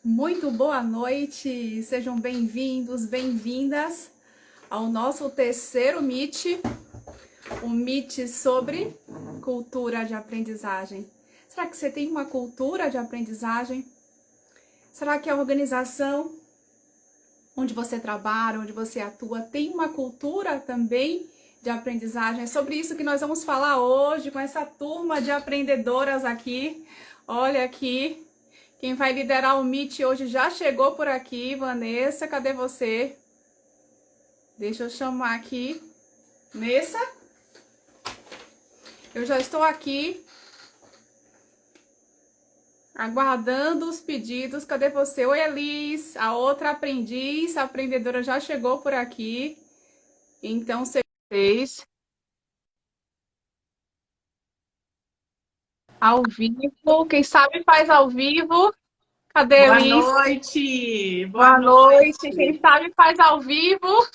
Muito boa noite, sejam bem-vindos, bem-vindas ao nosso terceiro Meet, um Meet sobre cultura de aprendizagem. Será que você tem uma cultura de aprendizagem? Será que a organização onde você trabalha, onde você atua, tem uma cultura também de aprendizagem? É sobre isso que nós vamos falar hoje com essa turma de aprendedoras aqui. Olha aqui. Quem vai liderar o Meet hoje já chegou por aqui. Vanessa, cadê você? Deixa eu chamar aqui. Nessa. Eu já estou aqui aguardando os pedidos. Cadê você? Oi, Elis. A outra aprendiz, a aprendedora já chegou por aqui. Então, vocês ao vivo. Quem sabe faz ao vivo. Cadê, Boa Elis? noite! Boa Boa noite. Quem noite! sabe faz ao vivo.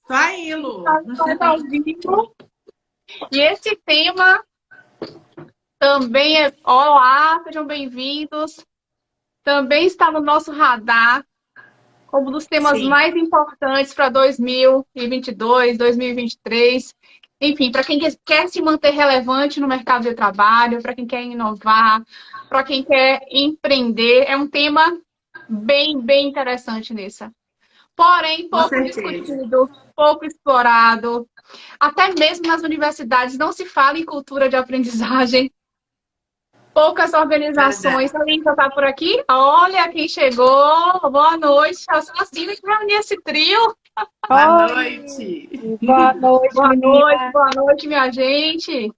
Tô aí, Lu. Faz ao vivo. E esse tema também é... Olá, sejam bem-vindos. Também está no nosso radar como um dos temas Sim, mais importantes para 2022, 2023. Enfim, para quem quer se manter relevante no mercado de trabalho, para quem quer inovar, para quem quer empreender, é um tema bem interessante nessa. Porém, com pouco certeza. discutido, pouco explorado. Até mesmo nas universidades não se fala em cultura de aprendizagem. Poucas organizações. Verdade. A Lívia está por aqui? Olha quem chegou. Boa noite. Eu sou a Cida que reuniu esse trio. Boa Oi, noite! boa noite, menina. Boa noite, minha gente.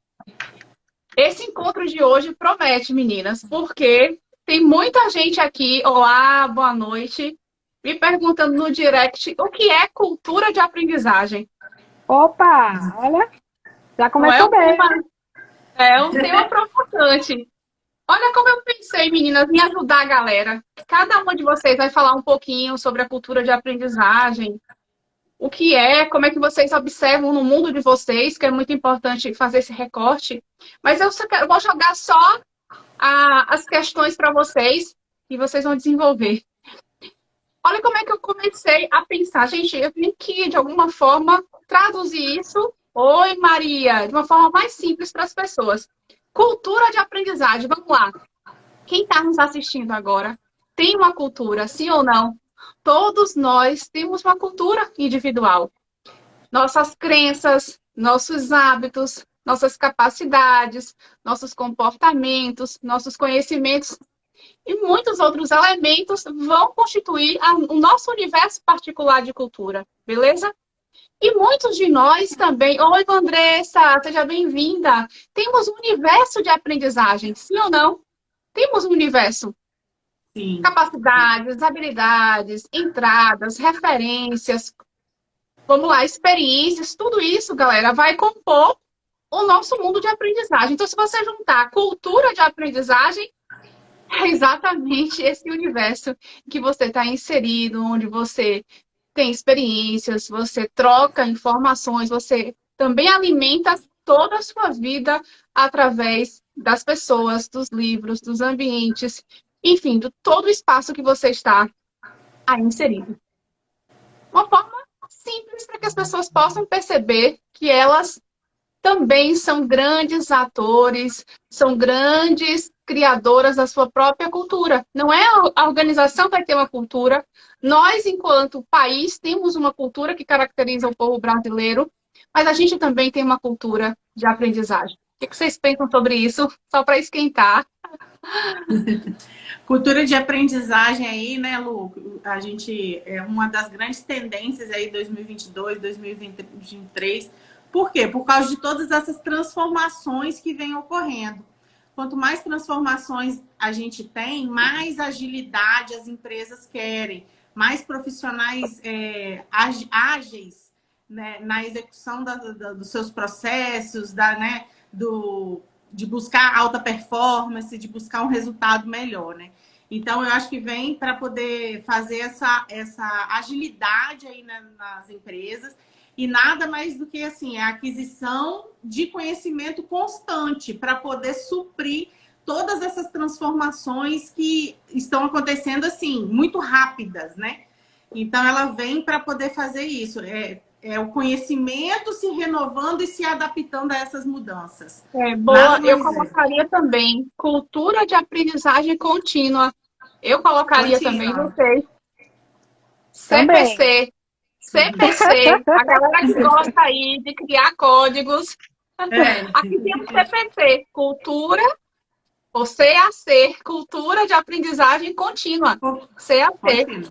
Esse encontro de hoje promete, meninas, porque tem muita gente aqui. Olá, boa noite. Me perguntando no direct o que é cultura de aprendizagem. Opa, olha, já Não é começou um tema, bem. é um tema provocante. Olha como eu pensei, meninas, em ajudar a galera. Cada uma de vocês vai falar um pouquinho sobre a cultura de aprendizagem, o que é, como é que vocês observam no mundo de vocês, que é muito importante fazer esse recorte. Mas eu vou jogar só as questões para vocês e vocês vão desenvolver. Olha como é que eu comecei a pensar. Gente, eu tenho que, de alguma forma, traduzir isso. Oi, Maria, de uma forma mais simples para as pessoas. Cultura de aprendizagem, vamos lá. Quem está nos assistindo agora tem uma cultura, sim ou não? Todos nós temos uma cultura individual. Nossas crenças, nossos hábitos, nossas capacidades, nossos comportamentos, nossos conhecimentos e muitos outros elementos vão constituir o nosso universo particular de cultura, beleza? E muitos de nós também. Oi, Andressa, seja bem-vinda. Temos um universo de aprendizagem, sim ou não? Temos um universo. Sim, Capacidades, habilidades, entradas, referências, vamos lá, experiências, tudo isso, galera, vai compor o nosso mundo de aprendizagem. Então, se você juntar a cultura de aprendizagem, é exatamente esse universo que você está inserido, onde você tem experiências, você troca informações, você também alimenta toda a sua vida através das pessoas, dos livros, dos ambientes, enfim, de todo o espaço que você está aí inserido. Uma forma simples para que as pessoas possam perceber que elas também são grandes atores, são grandes criadoras da sua própria cultura. Não é a organização que vai ter uma cultura. Nós, enquanto país, temos uma cultura que caracteriza o povo brasileiro, mas a gente também tem uma cultura de aprendizagem. O que vocês pensam sobre isso? Só para esquentar. cultura de aprendizagem aí, né, Lu? A gente é uma das grandes tendências aí 2022, 2023. Por quê? Por causa de todas essas transformações que vêm ocorrendo. Quanto mais transformações a gente tem, mais agilidade as empresas querem, mais profissionais ágeis, né, na execução dos seus processos, né, de buscar alta performance, de buscar um resultado melhor, né? Então, eu acho que vem para poder fazer essa agilidade aí nas empresas e nada mais do que assim, a aquisição de conhecimento constante para poder suprir todas essas transformações que estão acontecendo assim, muito rápidas, né? Então, ela vem para poder fazer isso. É o conhecimento se renovando e se adaptando a essas mudanças. Boa, eu colocaria também cultura de aprendizagem contínua. Eu colocaria também vocês. CPC. CPC. A galera que gosta aí de criar códigos. Aqui tem o CPC. Cultura, ou CAC. Cultura de aprendizagem contínua. CAC.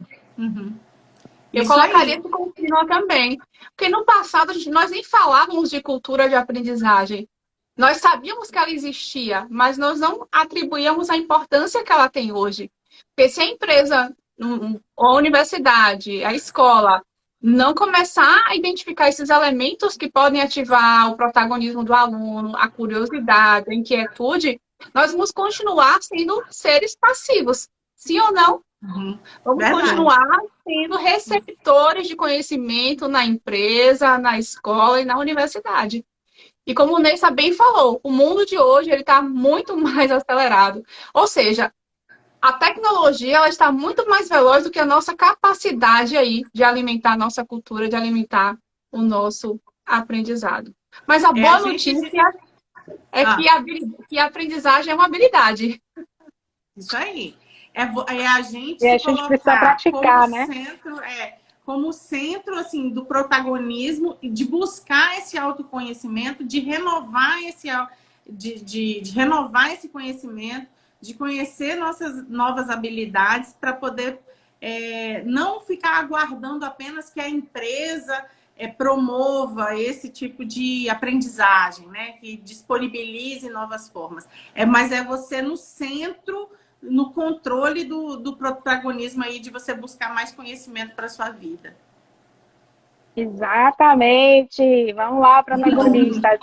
Eu colocaria esse contínua também. Porque no passado, nós nem falávamos de cultura de aprendizagem. Nós sabíamos que ela existia, mas nós não atribuíamos a importância que ela tem hoje. Porque se a empresa, a universidade, a escola, não começar a identificar esses elementos que podem ativar o protagonismo do aluno, a curiosidade, a inquietude, nós vamos continuar sendo seres passivos. Sim ou não? Vamos continuar sendo receptores de conhecimento na empresa, na escola e na universidade. E como o Neissa bem falou, o mundo de hoje está muito mais acelerado. Ou seja, a tecnologia ela está muito mais veloz do que a nossa capacidade aí de alimentar a nossa cultura, de alimentar o nosso aprendizado. Mas a boa notícia é que a aprendizagem é uma habilidade. Isso aí. A gente e a gente precisa praticar, como centro, como centro assim, do protagonismo, de buscar esse autoconhecimento, de renovar de renovar esse conhecimento, de conhecer nossas novas habilidades para poder não ficar aguardando apenas que a empresa promova esse tipo de aprendizagem, né? Que disponibilize novas formas. Mas é você no centro, no controle do protagonismo aí, de você buscar mais conhecimento para sua vida. Exatamente. Vamos lá, protagonistas.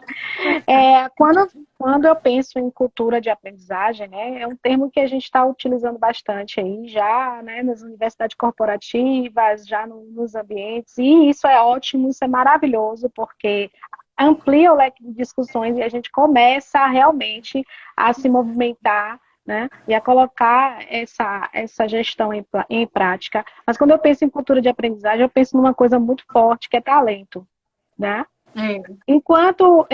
Quando eu penso em cultura de aprendizagem, né, é um termo que a gente está utilizando bastante aí já, né, nas universidades corporativas, já nos ambientes, e isso é ótimo, isso é maravilhoso, porque amplia o leque de discussões e a gente começa realmente a se movimentar, né, e a colocar essa gestão em prática. Mas quando eu penso em cultura de aprendizagem, eu penso numa coisa muito forte, que é talento, né? Enquanto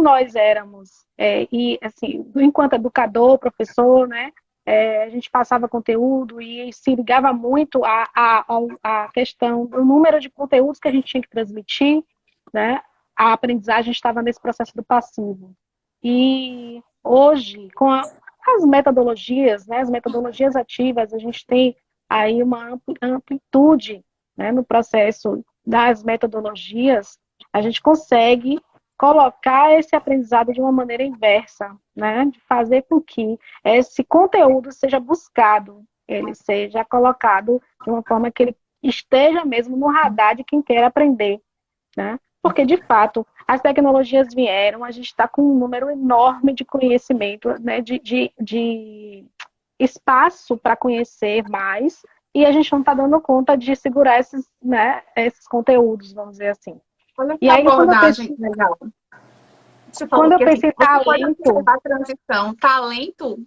nós éramos, enquanto educador, professor, né, a gente passava conteúdo e se ligava muito à questão do número de conteúdos que a gente tinha que transmitir, né, a aprendizagem estava nesse processo do passivo. E hoje, com as metodologias, né, as metodologias ativas, a gente tem aí uma amplitude, né, no processo das metodologias. A gente consegue colocar esse aprendizado de uma maneira inversa, né, de fazer com que esse conteúdo seja buscado, ele seja colocado de uma forma que ele esteja mesmo no radar de quem quer aprender, né? Porque, de fato, as tecnologias vieram, a gente está com um número enorme de conhecimento, né, de espaço para conhecer mais, e a gente não está dando conta de segurar esses conteúdos, vamos dizer assim. Olha que abordagem legal. Quando eu penso em talento... Talento,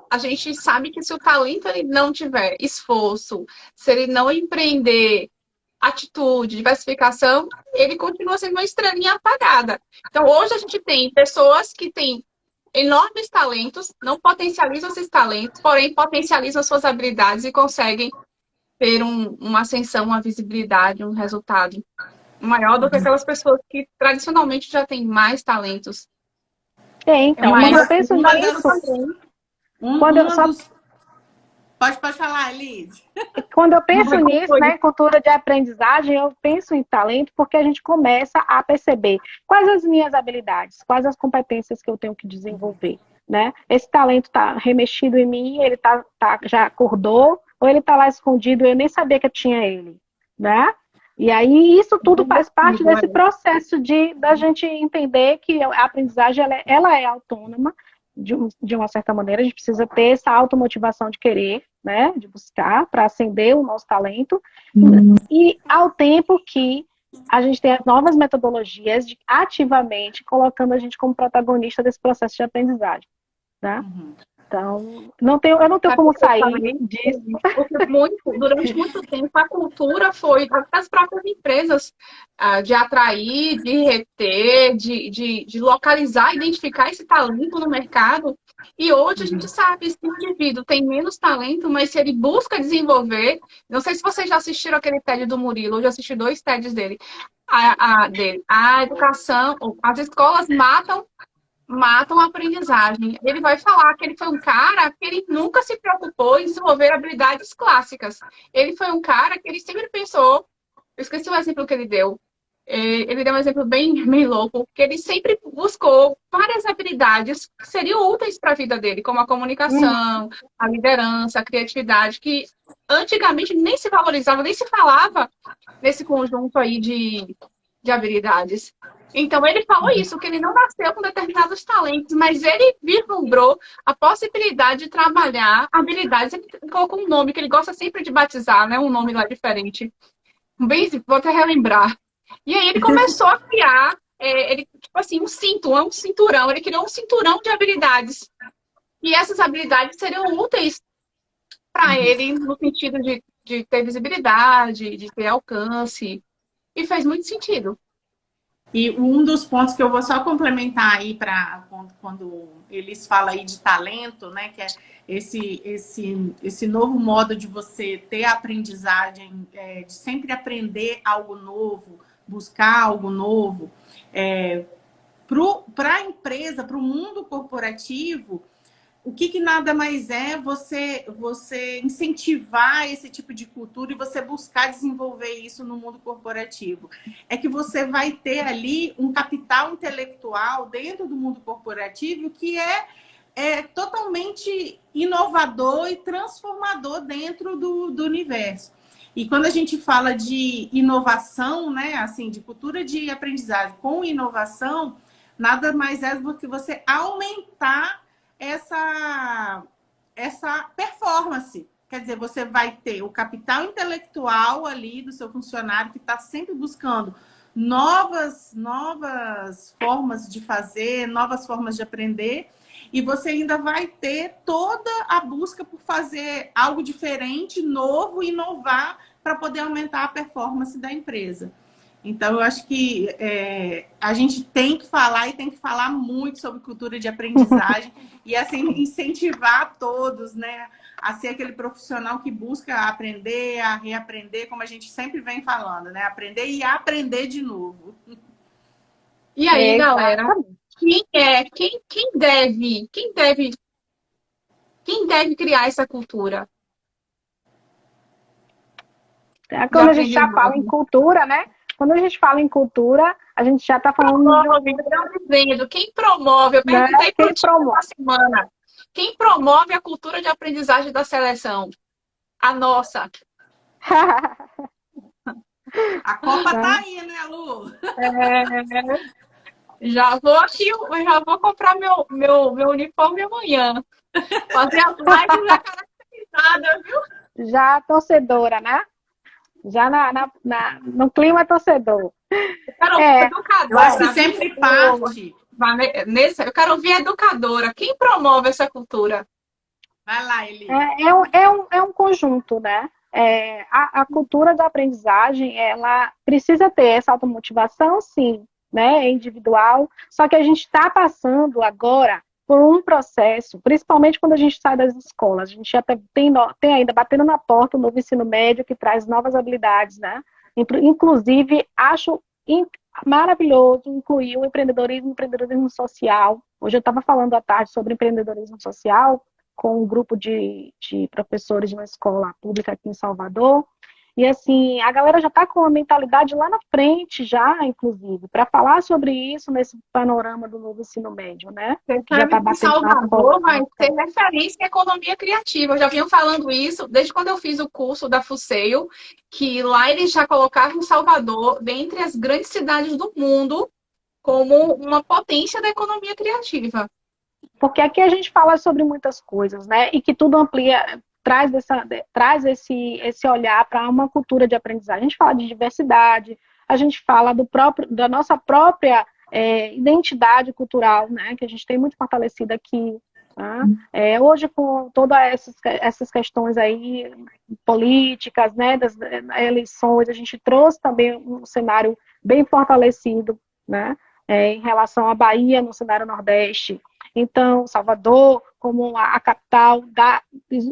a gente sabe que se o talento ele não tiver esforço, se ele não empreender atitude, diversificação, ele continua sendo uma estrelinha apagada. Então, hoje a gente tem pessoas que têm enormes talentos, não potencializam esses talentos, porém potencializam suas habilidades e conseguem ter uma ascensão, uma visibilidade, um resultado maior do que aquelas pessoas que tradicionalmente já têm mais talentos. Então, quando eu penso nisso... Pode falar, Liz. Quando eu penso nisso, né, cultura de aprendizagem, eu penso em talento porque a gente começa a perceber quais as minhas habilidades, quais as competências que eu tenho que desenvolver, né? Esse talento está remexido em mim, ele já acordou, ou ele está lá escondido, eu nem sabia que eu tinha ele, né? E aí isso tudo faz parte desse processo da gente entender que a aprendizagem ela é autônoma, de uma certa maneira, a gente precisa ter essa automotivação de querer, né, de buscar para acender o nosso talento, e ao tempo que a gente tem as novas metodologias de ativamente colocando a gente como protagonista desse processo de aprendizagem, né? Então, eu não tenho como sair disso. Porque durante muito tempo a cultura foi das próprias empresas de atrair, de reter, de localizar, identificar esse talento no mercado. E hoje a gente sabe se o indivíduo tem menos talento, mas se ele busca desenvolver. Não sei se vocês já assistiram aquele TED do Murilo, eu já assisti 2 TEDs dele. A educação, as escolas matam a aprendizagem. Ele vai falar que ele foi um cara que ele nunca se preocupou em desenvolver habilidades clássicas. Ele foi um cara que ele sempre pensou, eu esqueci o exemplo que ele deu. Ele deu um exemplo bem louco, que ele sempre buscou várias habilidades que seriam úteis para a vida dele, como a comunicação, a liderança, a criatividade, que antigamente nem se valorizava, nem se falava nesse conjunto aí de habilidades. Então, ele falou isso, que ele não nasceu com determinados talentos, mas ele vislumbrou a possibilidade de trabalhar habilidades. Ele colocou um nome que ele gosta sempre de batizar, né? Um nome lá diferente. Vou até relembrar. E aí ele começou a criar, tipo assim, um cinturão. Ele criou um cinturão de habilidades. E essas habilidades seriam úteis para ele no sentido de ter visibilidade, de ter alcance. E fez muito sentido. E um dos pontos que eu vou só complementar aí para quando eles falam aí de talento, né, que é esse novo modo de você ter a aprendizagem, de sempre aprender algo novo, buscar algo novo, para a empresa, para o mundo corporativo. O que nada mais é você incentivar esse tipo de cultura e você buscar desenvolver isso no mundo corporativo. É que você vai ter ali um capital intelectual dentro do mundo corporativo que é totalmente inovador e transformador dentro do universo. E quando a gente fala de inovação, né, assim, de cultura de aprendizagem com inovação, nada mais é do que você aumentar essa performance. Quer dizer, você vai ter o capital intelectual ali do seu funcionário que está sempre buscando novas formas de fazer, novas formas de aprender, e você ainda vai ter toda a busca por fazer algo diferente, novo, inovar, para poder aumentar a performance da empresa. Então, eu acho que a gente tem que falar e tem que falar muito sobre cultura de aprendizagem e, assim, incentivar todos, né, a ser aquele profissional que busca aprender, a reaprender, como a gente sempre vem falando, né? Aprender e aprender de novo. E aí, galera, quem deve criar essa cultura? Quando a gente já fala em cultura, né? Quando a gente fala em cultura, a gente já está falando de quem promove. Eu perguntei para o time na semana. Quem promove a cultura de aprendizagem da seleção? A nossa. A Copa tá aí, né, Lu? Já vou comprar meu uniforme amanhã. Fazer as lives já caracterizadas, viu? Já torcedora, né? Já no clima torcedor. Educadora. Eu acho que sempre parte. Eu quero ouvir educadora. Quem promove essa cultura? Vai lá, Eli. É um conjunto, né? A cultura da aprendizagem, ela precisa ter essa automotivação, sim, né? É individual. Só que a gente está passando agora por um processo, principalmente quando a gente sai das escolas. A gente já tem ainda batendo na porta o novo ensino médio que traz novas habilidades, né? Inclusive, acho maravilhoso incluir o empreendedorismo social. Hoje eu estava falando à tarde sobre empreendedorismo social com um grupo de professores de uma escola pública aqui em Salvador. E assim, a galera já está com a mentalidade lá na frente, já, inclusive, para falar sobre isso nesse panorama do novo ensino médio, né? Que já está batendo Salvador vai ter referência em economia criativa. Eu já vinham falando isso desde quando eu fiz o curso da FUSEIO, que lá eles já colocaram Salvador dentre as grandes cidades do mundo como uma potência da economia criativa. Porque aqui a gente fala sobre muitas coisas, né? E que tudo amplia, traz esse olhar para uma cultura de aprendizagem. A gente fala de diversidade, a gente fala da nossa própria identidade cultural, né? Que a gente tem muito fortalecida aqui. Tá? Hoje, com todas essas questões aí políticas, né, das eleições, a gente trouxe também um cenário bem fortalecido, né, em relação à Bahia no cenário Nordeste. Então, Salvador, como a capital,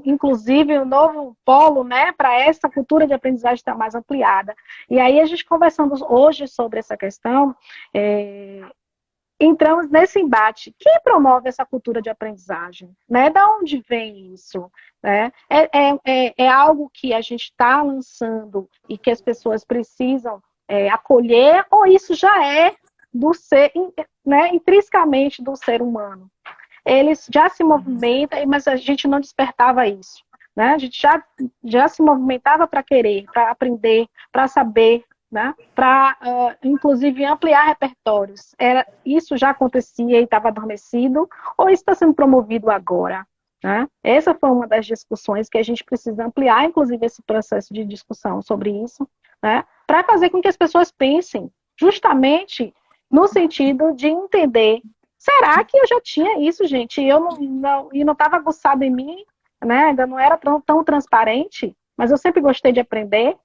inclusive o novo polo, né, para essa cultura de aprendizagem estar mais ampliada. E aí, a gente conversando hoje sobre essa questão, entramos nesse embate. Quem promove essa cultura de aprendizagem? Né? Da onde vem isso? Né? É algo que a gente está lançando e que as pessoas precisam acolher, ou isso já é do ser, né, intrinsecamente do ser humano? Eles já se movimentam, mas a gente não despertava isso. Né? A gente já se movimentava para querer, para aprender, para saber, né? Para, inclusive, ampliar repertórios. Isso já acontecia e estava adormecido, ou isso está sendo promovido agora? Né? Essa foi uma das discussões que a gente precisa ampliar, inclusive, esse processo de discussão sobre isso, né? Para fazer com que as pessoas pensem justamente no sentido de entender, será que eu já tinha isso, gente? E eu não estava aguçado em mim, né? Ainda não era tão transparente, mas eu sempre gostei de aprender.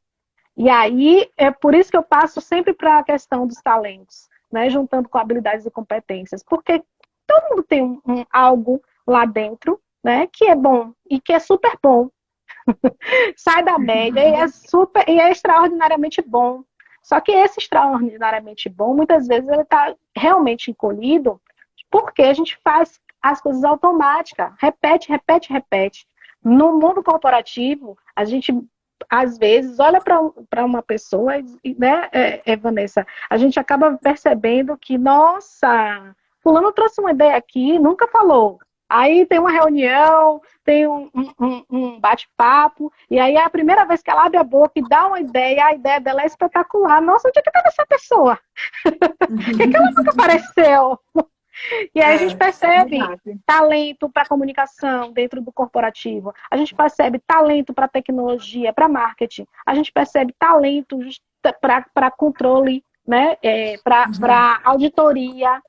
E aí, é por isso que eu passo sempre para a questão dos talentos, né? Juntando com habilidades e competências, porque todo mundo tem algo lá dentro, né? Que é bom e que é super bom. Sai da média e é extraordinariamente bom. Só que esse extraordinariamente bom, muitas vezes, ele está realmente encolhido porque a gente faz as coisas automáticas, repete, repete, repete. No mundo corporativo, a gente às vezes, olha para uma pessoa, né, Vanessa, a gente acaba percebendo que, nossa, fulano trouxe uma ideia aqui, nunca falou. Aí tem uma reunião, tem um bate-papo, e aí é a primeira vez que ela abre a boca e dá uma ideia, a ideia dela é espetacular. Nossa, onde é que estava essa pessoa? Por que ela nunca apareceu? E aí a gente percebe talento para comunicação dentro do corporativo, a gente percebe talento para tecnologia, para marketing, a gente percebe talento para controle, né, para auditoria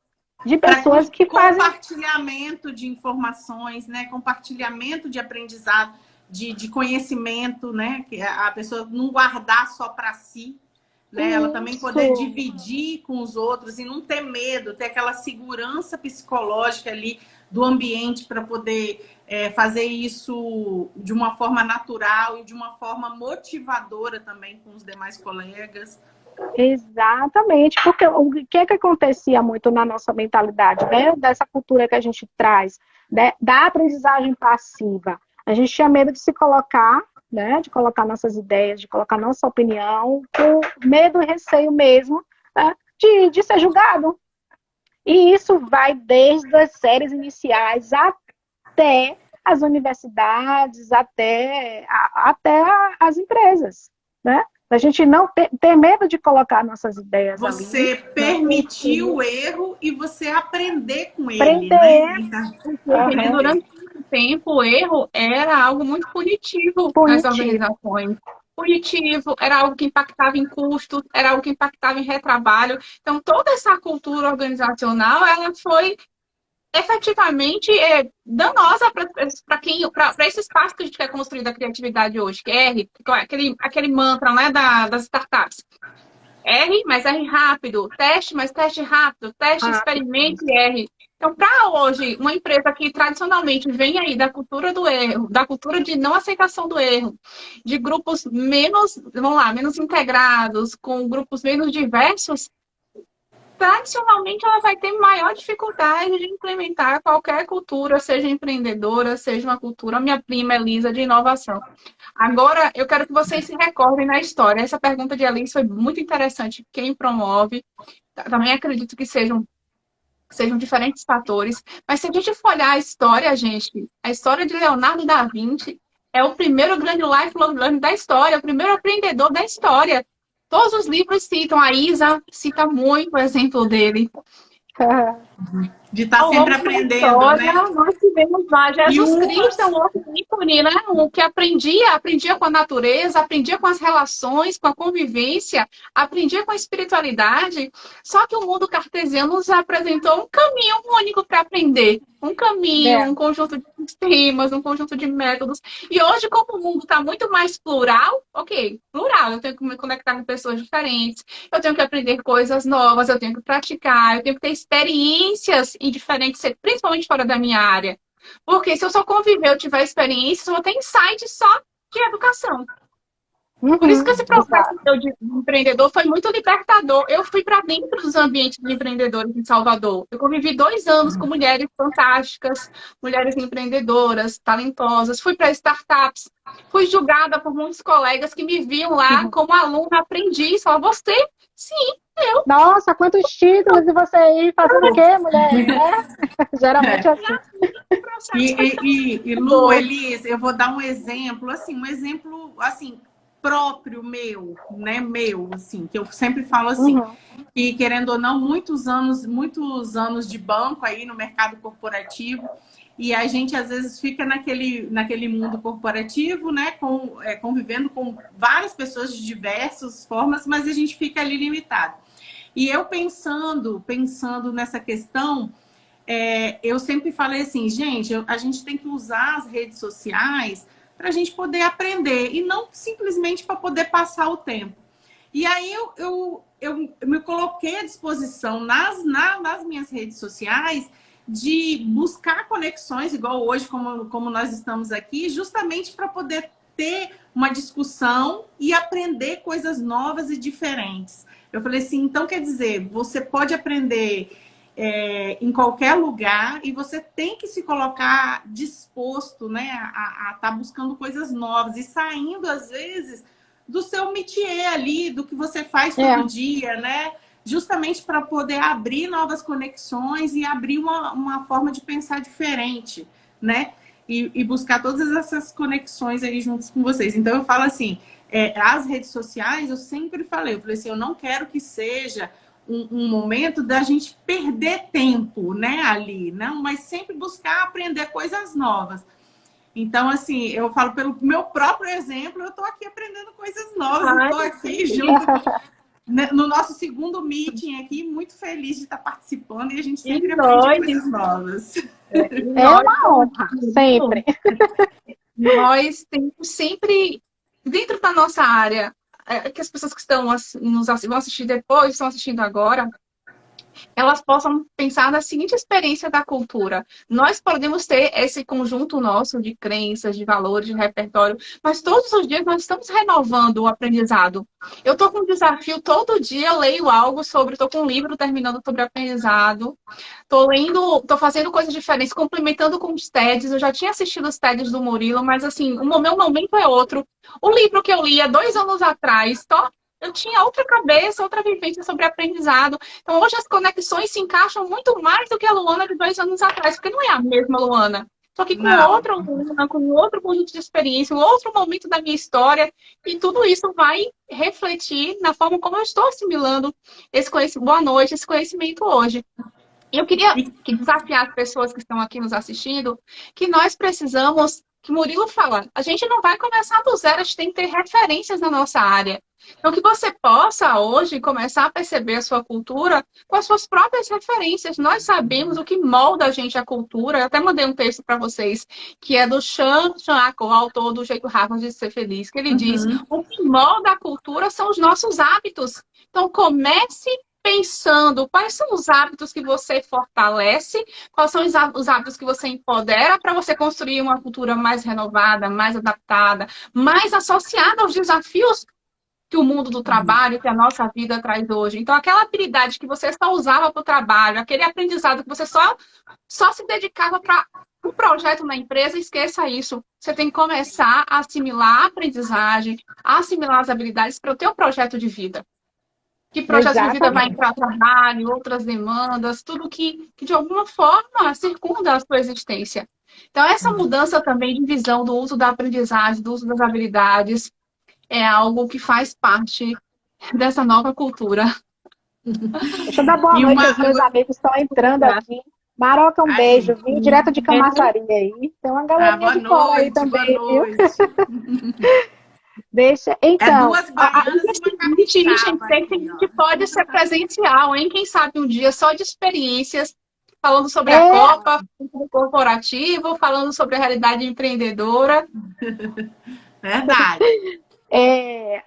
de pessoas que fazem compartilhamento de informações, né, compartilhamento de aprendizado, de conhecimento, né, que a pessoa não guardar só para si. Né? Ela também poder dividir com os outros e não ter medo, ter aquela segurança psicológica ali do ambiente para poder fazer isso de uma forma natural e de uma forma motivadora também com os demais colegas. Exatamente, porque o que acontecia muito na nossa mentalidade, né? Dessa cultura que a gente traz, né? Da aprendizagem passiva. A gente tinha medo de se colocar, né, de colocar nossas ideias, de colocar nossa opinião, com medo e receio mesmo, né, de ser julgado. E isso vai desde as séries iniciais até as universidades, até as empresas, né? A gente não ter medo de colocar nossas ideias ali. Você permitir o erro e você aprender com ele. Aprender. Né? Durante muito tempo, o erro era algo muito punitivo nas organizações. Punitivo, era algo que impactava em custos, era algo que impactava em retrabalho. Então, toda essa cultura organizacional, ela foi efetivamente danosa para esse espaço que a gente quer construir da criatividade hoje, que é R, aquele mantra, né, das startups. R, mas R rápido, teste, mas teste rápido, teste, experimente e R. Então, para hoje, uma empresa que tradicionalmente vem aí da cultura do erro, da cultura de não aceitação do erro, de grupos menos integrados, com grupos menos diversos, tradicionalmente ela vai ter maior dificuldade de implementar qualquer cultura, seja empreendedora, seja uma cultura, minha prima Elisa, de inovação. Agora, eu quero que vocês se recordem na história. Essa pergunta de Elisa foi muito interessante. Quem promove? Também acredito que sejam diferentes fatores. Mas se a gente for olhar a história, gente, a história de Leonardo da Vinci é o primeiro grande lifelong learning da história, o primeiro empreendedor da história. Todos os livros citam, a Isa cita muito o exemplo dele. De estar Ao sempre longo da aprendendo, história, né? nós tivemos lá E Jesus Cristo, é umas... um outro ícone, né? O que aprendia com a natureza, aprendia com as relações, com a convivência, aprendia com a espiritualidade. Só que o mundo cartesiano nos apresentou um caminho único para aprender. Um caminho, É. um conjunto de sistemas, um conjunto de métodos. E hoje, como o mundo está muito mais plural, ok, plural, eu tenho que me conectar com pessoas diferentes, eu tenho que aprender coisas novas, eu tenho que praticar, eu tenho que ter experiências em diferentes, principalmente fora da minha área. Porque se eu só conviver, eu tiver experiências, eu vou ter insights só de educação. Por isso que esse processo Exato. meu de empreendedor foi muito libertador. Eu fui para dentro dos ambientes de empreendedores em Salvador. Eu convivi 2 anos com mulheres fantásticas, mulheres empreendedoras, talentosas. Fui para startups. Fui julgada por muitos colegas que me viam lá como aluna aprendiz. Falavam, você? Sim, eu. Nossa, quantos títulos! E você aí fazendo o quê, mulher? É, geralmente é assim. E Lu, Elis, eu vou dar um exemplo assim, próprio meu, né? Meu, assim, que eu sempre falo assim, e querendo ou não, muitos anos de banco aí no mercado corporativo, e a gente às vezes fica naquele mundo corporativo, né? Convivendo com várias pessoas de diversas formas, mas a gente fica ali limitado. E eu pensando nessa questão, eu sempre falei assim, gente, a gente tem que usar as redes sociais para a gente poder aprender e não simplesmente para poder passar o tempo. E aí eu me coloquei à disposição nas minhas redes sociais de buscar conexões, igual hoje, como nós estamos aqui, justamente para poder ter uma discussão e aprender coisas novas e diferentes. Eu falei assim, então quer dizer, você pode aprender em qualquer lugar e você tem que se colocar disposto, né, a estar buscando coisas novas e saindo, às vezes, do seu métier ali, do que você faz todo dia, né? Justamente para poder abrir novas conexões e abrir uma forma de pensar diferente, né? E buscar todas essas conexões aí juntos com vocês. Então, eu falo assim, as redes sociais, eu falei assim, eu não quero que seja um momento da gente perder tempo, né, ali, não, mas sempre buscar aprender coisas novas. Então, assim, eu falo pelo meu próprio exemplo, eu estou aqui aprendendo coisas novas, estou aqui junto no nosso segundo meeting aqui, muito feliz de estar participando e a gente sempre aprende coisas novas. É uma honra, sempre. Nós temos sempre, dentro da nossa área, que as pessoas que estão vão assistir depois, estão assistindo agora, elas possam pensar na seguinte experiência da cultura. Nós podemos ter esse conjunto nosso de crenças, de valores, de repertório, mas todos os dias nós estamos renovando o aprendizado. Eu estou com um desafio, todo dia eu leio algo estou com um livro terminando sobre aprendizado, estou fazendo coisas diferentes, complementando com os TEDs. Eu já tinha assistido os TEDs do Murilo, mas assim, o meu momento é outro. O livro que eu li há 2 anos atrás, eu tinha outra cabeça, outra vivência sobre aprendizado. Então, hoje as conexões se encaixam muito mais do que a Luana de 2 anos atrás, porque não é a mesma Luana. Só que com outra Luana, com outro conjunto de experiência, um outro momento da minha história, e tudo isso vai refletir na forma como eu estou assimilando esse conhecimento. Boa noite, esse conhecimento hoje. E eu queria desafiar as pessoas que estão aqui nos assistindo, que nós precisamos, que Murilo fala, a gente não vai começar do zero, a gente tem que ter referências na nossa área. Então, que você possa hoje começar a perceber a sua cultura com as suas próprias referências. Nós sabemos o que molda a gente a cultura. Eu até mandei um texto para vocês, que é do Sean Acker, o autor do Jeito Harvard de Ser Feliz, que ele diz, o que molda a cultura são os nossos hábitos. Então, comece pensando quais são os hábitos que você fortalece, quais são os hábitos que você empodera para você construir uma cultura mais renovada, mais adaptada, mais associada aos desafios que o mundo do trabalho, que a nossa vida traz hoje. Então, aquela habilidade que você só usava para o trabalho, aquele aprendizado que você só se dedicava para um projeto na empresa, esqueça isso. Você tem que começar a assimilar a aprendizagem, a assimilar as habilidades para o teu projeto de vida. Que projeto de vida vai entrar trabalho, outras demandas, tudo que de alguma forma circunda a sua existência. Então, essa mudança também de visão do uso da aprendizagem, do uso das habilidades, é algo que faz parte dessa nova cultura. Deixa eu dar boa noite aos meus amigos que estão entrando aqui. Maroca, um Aí. beijo. Vim direto de Camaçari aí. Tem uma galerinha Boa de fora aí noite, boa também, viu? noite. Deixa. É Então, duas baianas e uma Gente, capixaba sei que a aqui, gente ó. pode ser presencial, hein? Quem sabe um dia só de experiências, falando sobre a é, Copa, falando corporativo, falando sobre a realidade empreendedora. Verdade. é,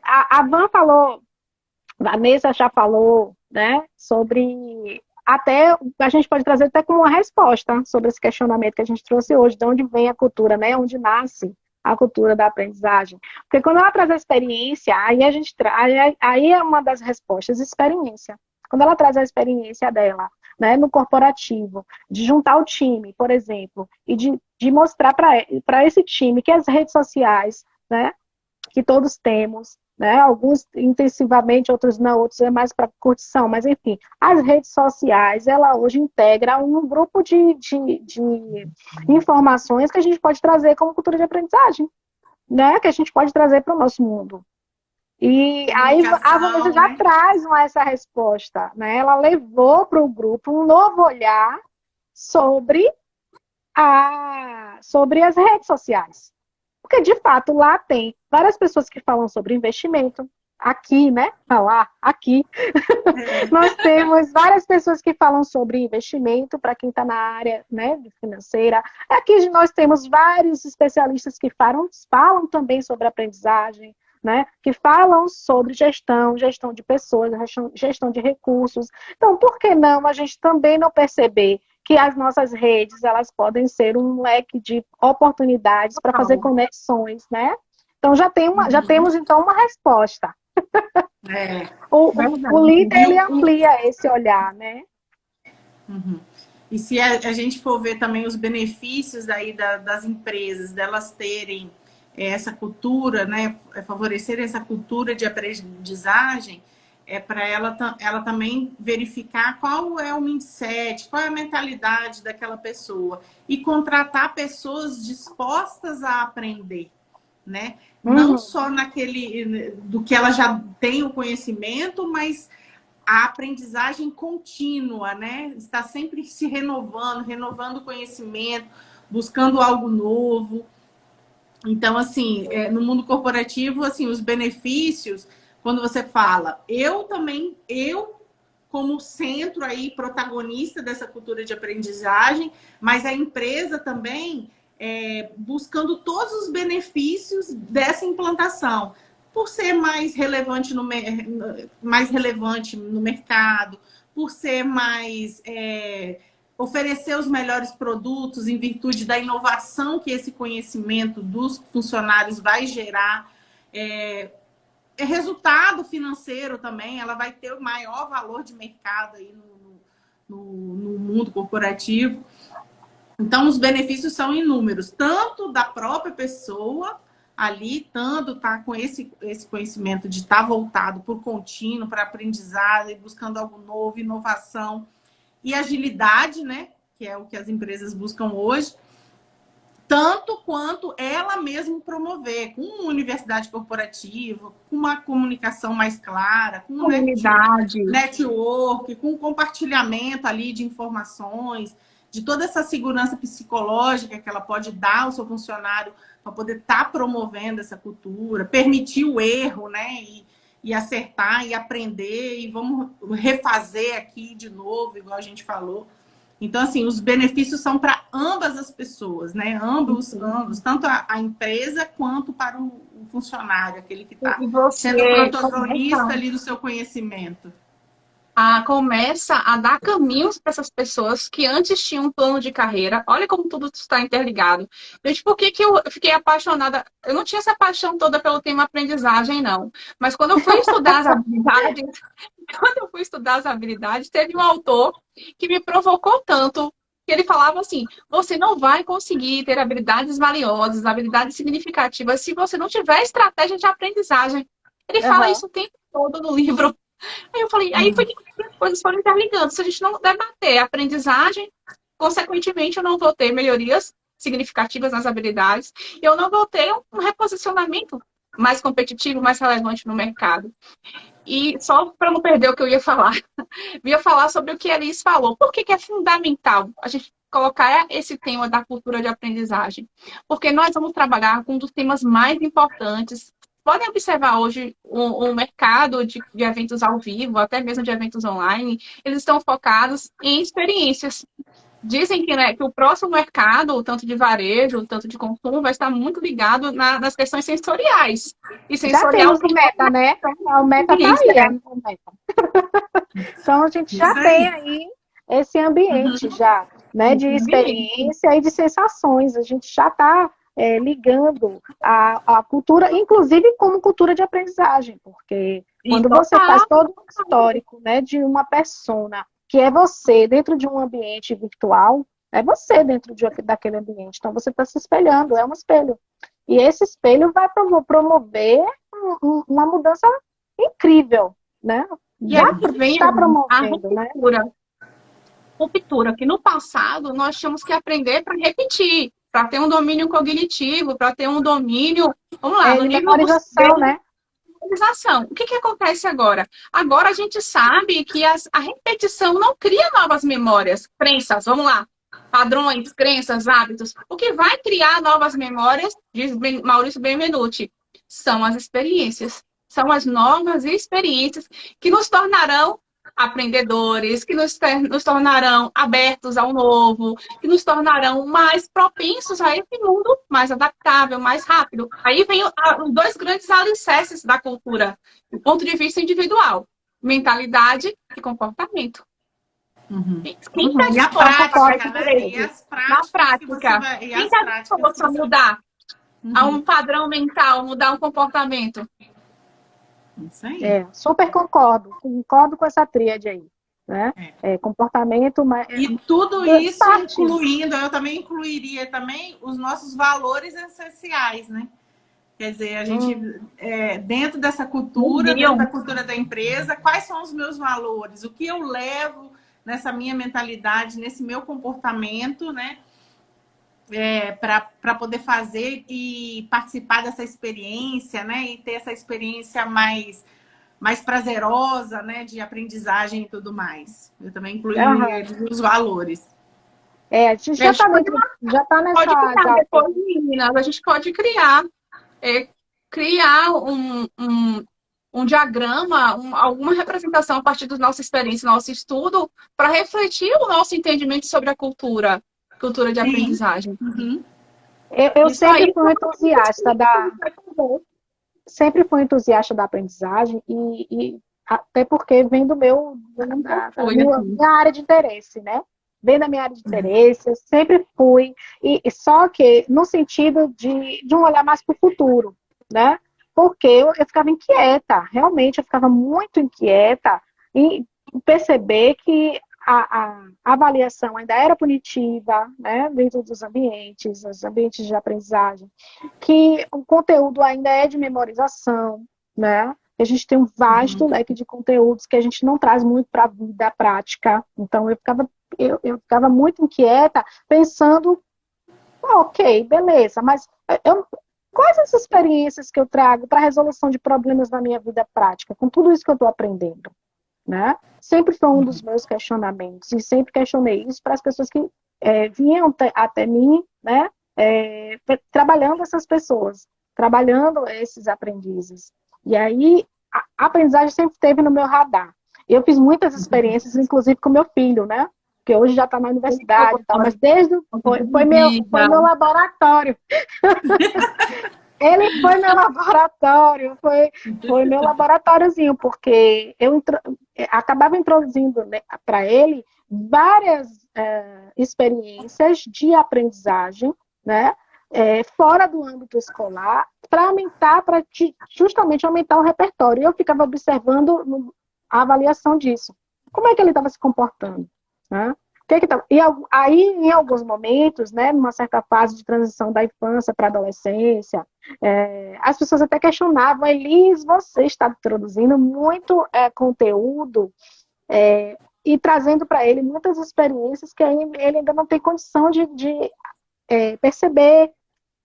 a Van falou, Vanessa já falou, né, sobre até a gente pode trazer até como uma resposta sobre esse questionamento que a gente trouxe hoje, de onde vem a cultura, né, onde nasce a cultura da aprendizagem. Porque quando ela traz a experiência, aí a gente aí é uma das respostas, experiência. Quando ela traz a experiência dela, né, no corporativo, de juntar o time, por exemplo, e de mostrar para esse time que as redes sociais, né, que todos temos, né? Alguns intensivamente, outros não, outros é mais para curtição, mas enfim, as redes sociais, ela hoje integra um grupo de informações que a gente pode trazer como cultura de aprendizagem, né? Que a gente pode trazer para o nosso mundo. E aí a Vanessa Comunicação, já né? traz essa resposta, né? Ela levou para o grupo um novo olhar sobre sobre as redes sociais. Porque, de fato, lá tem várias pessoas que falam sobre investimento. Aqui, né? Lá, aqui. Nós temos várias pessoas que falam sobre investimento para quem está na área, né, financeira. Aqui nós temos vários especialistas que falam também sobre aprendizagem, né, que falam sobre gestão de pessoas, gestão de recursos. Então, por que não a gente também não perceber que as nossas redes, elas podem ser um leque de oportunidades para fazer conexões, né? Então, já temos, então, uma resposta. É. O líder, E ele amplia esse olhar, né? Uhum. E se a gente for ver também os benefícios aí das empresas, delas terem essa cultura, né, favorecer essa cultura de aprendizagem, é para ela também verificar qual é o mindset, qual é a mentalidade daquela pessoa e contratar pessoas dispostas a aprender, né? Não só naquele do que ela já tem o conhecimento, mas a aprendizagem contínua, né? Está sempre se renovando o conhecimento, buscando algo novo. Então, assim, no mundo corporativo, assim, os benefícios, quando você fala, eu como centro aí, protagonista dessa cultura de aprendizagem, mas a empresa também buscando todos os benefícios dessa implantação, por ser mais relevante no mercado, por ser mais oferecer os melhores produtos em virtude da inovação que esse conhecimento dos funcionários vai gerar. Resultado financeiro também, ela vai ter o maior valor de mercado aí no mundo corporativo. Então, os benefícios são inúmeros, tanto da própria pessoa ali, tanto tá com esse conhecimento de estar voltado para o contínuo, para aprendizado, e buscando algo novo, inovação e agilidade, né? Que é o que as empresas buscam hoje, tanto quanto ela mesma promover, com uma universidade corporativa, com uma comunicação mais clara, com um network, com compartilhamento ali de informações, de toda essa segurança psicológica que ela pode dar ao seu funcionário para poder estar promovendo essa cultura, permitir o erro, né? E acertar e aprender, e vamos refazer aqui de novo, igual a gente falou. Então, assim, os benefícios são para ambas as pessoas, né? Ambos, tanto a empresa quanto para o funcionário, aquele que está sendo protagonista ali do seu conhecimento. Começa a dar caminhos para essas pessoas que antes tinham um plano de carreira. Olha como tudo está interligado. Gente, por que eu fiquei apaixonada? Eu não tinha essa paixão toda pelo tema aprendizagem, não. Mas quando eu fui estudar as habilidades, teve um autor que me provocou tanto que ele falava assim: você não vai conseguir ter habilidades valiosas, habilidades significativas, se você não tiver estratégia de aprendizagem. Ele fala isso o tempo todo no livro. Aí eu falei, aí foi que as coisas foram interligando. Se a gente não debater a aprendizagem, consequentemente eu não vou ter melhorias significativas nas habilidades, e eu não vou ter um reposicionamento mais competitivo, mais relevante no mercado. E só para não perder o que eu ia falar, eu ia falar sobre o que a Elis falou. Por que que é fundamental a gente colocar esse tema da cultura de aprendizagem? Porque nós vamos trabalhar com um dos temas mais importantes. Podem observar hoje o mercado de eventos ao vivo, até mesmo de eventos online, eles estão focados em experiências. Dizem que, né, que o próximo mercado, tanto de varejo, tanto de consumo, vai estar muito ligado nas questões sensoriais. E Já sensorial temos o Meta, né? O Meta tá aí, o Meta. Então, a gente já tem aí esse ambiente já, né, de experiência e de sensações. A gente já está ligando a cultura, inclusive como cultura de aprendizagem, porque quando você faz todo um histórico, né, de uma persona, que é você dentro de um ambiente virtual, é você dentro daquele ambiente. Então, você está se espelhando, é um espelho. E esse espelho vai promover uma mudança incrível, né? E aí vem está a promovendo, né? Ruptura, que no passado nós tínhamos que aprender para repetir, para ter um domínio cognitivo, para ter um domínio, vamos lá, no de nível memorização, né? Memorização. O que acontece agora? Agora a gente sabe que a repetição não cria novas memórias, crenças, vamos lá, padrões, crenças, hábitos. O que vai criar novas memórias, diz Maurício Benvenuti, são as experiências. São as novas experiências que nos tornarão aprendedores, que nos tornarão abertos ao novo, que nos tornarão mais propensos a esse mundo mais adaptável, mais rápido. Aí vem os dois grandes alicerces da cultura, do ponto de vista individual, mentalidade e comportamento. E a prática, né? E as práticas. Quem está disposto a mudar a um padrão mental, mudar um comportamento? Isso aí. Super concordo com essa tríade aí, né? Comportamento, mas... E tudo isso incluindo, eu também incluiria também os nossos valores essenciais, né? Quer dizer, a gente, dentro dessa cultura, dentro da cultura da empresa, quais são os meus valores? O que eu levo nessa minha mentalidade, nesse meu comportamento, né? Para poder fazer e participar dessa experiência, né? E ter essa experiência mais prazerosa, né? De aprendizagem e tudo mais. Eu também incluiria os valores. A gente já está nessa... Depois, meninas, a gente pode criar um diagrama, alguma representação a partir da nossa experiência, nosso estudo, para refletir o nosso entendimento sobre a cultura de aprendizagem. Eu sempre fui entusiasta da aprendizagem e até porque vem da minha área de interesse, né? Vem da minha área de interesse, eu sempre fui, e só que no sentido de um olhar mais para o futuro, né? Porque eu ficava inquieta, realmente eu ficava muito inquieta em perceber que a avaliação ainda era punitiva, né, dentro dos ambientes, os ambientes de aprendizagem, que o conteúdo ainda é de memorização, né? A gente tem um vasto leque de conteúdos que a gente não traz muito para a vida prática. Então, eu ficava muito inquieta, pensando, ok, beleza, mas quais as experiências que eu trago para a resolução de problemas na minha vida prática, com tudo isso que eu estou aprendendo? Né? Sempre foi um dos meus questionamentos, e sempre questionei isso para as pessoas que vinham até mim, né? Trabalhando essas pessoas, trabalhando esses aprendizes. E aí, a aprendizagem sempre esteve no meu radar. Eu fiz muitas experiências, inclusive com meu filho, né? Que hoje já está na universidade, mas foi meu laboratório. Ele foi meu laboratório, foi meu laboratóriozinho, porque eu acabava introduzindo, né, para ele várias experiências de aprendizagem, né, fora do âmbito escolar, para justamente aumentar o repertório. E eu ficava observando a avaliação disso. Como é que ele estava se comportando? Né? E aí, em alguns momentos, né, numa certa fase de transição da infância para a adolescência, as pessoas até questionavam: Elis, você está produzindo muito conteúdo e trazendo para ele muitas experiências que ele ainda não tem condição de perceber.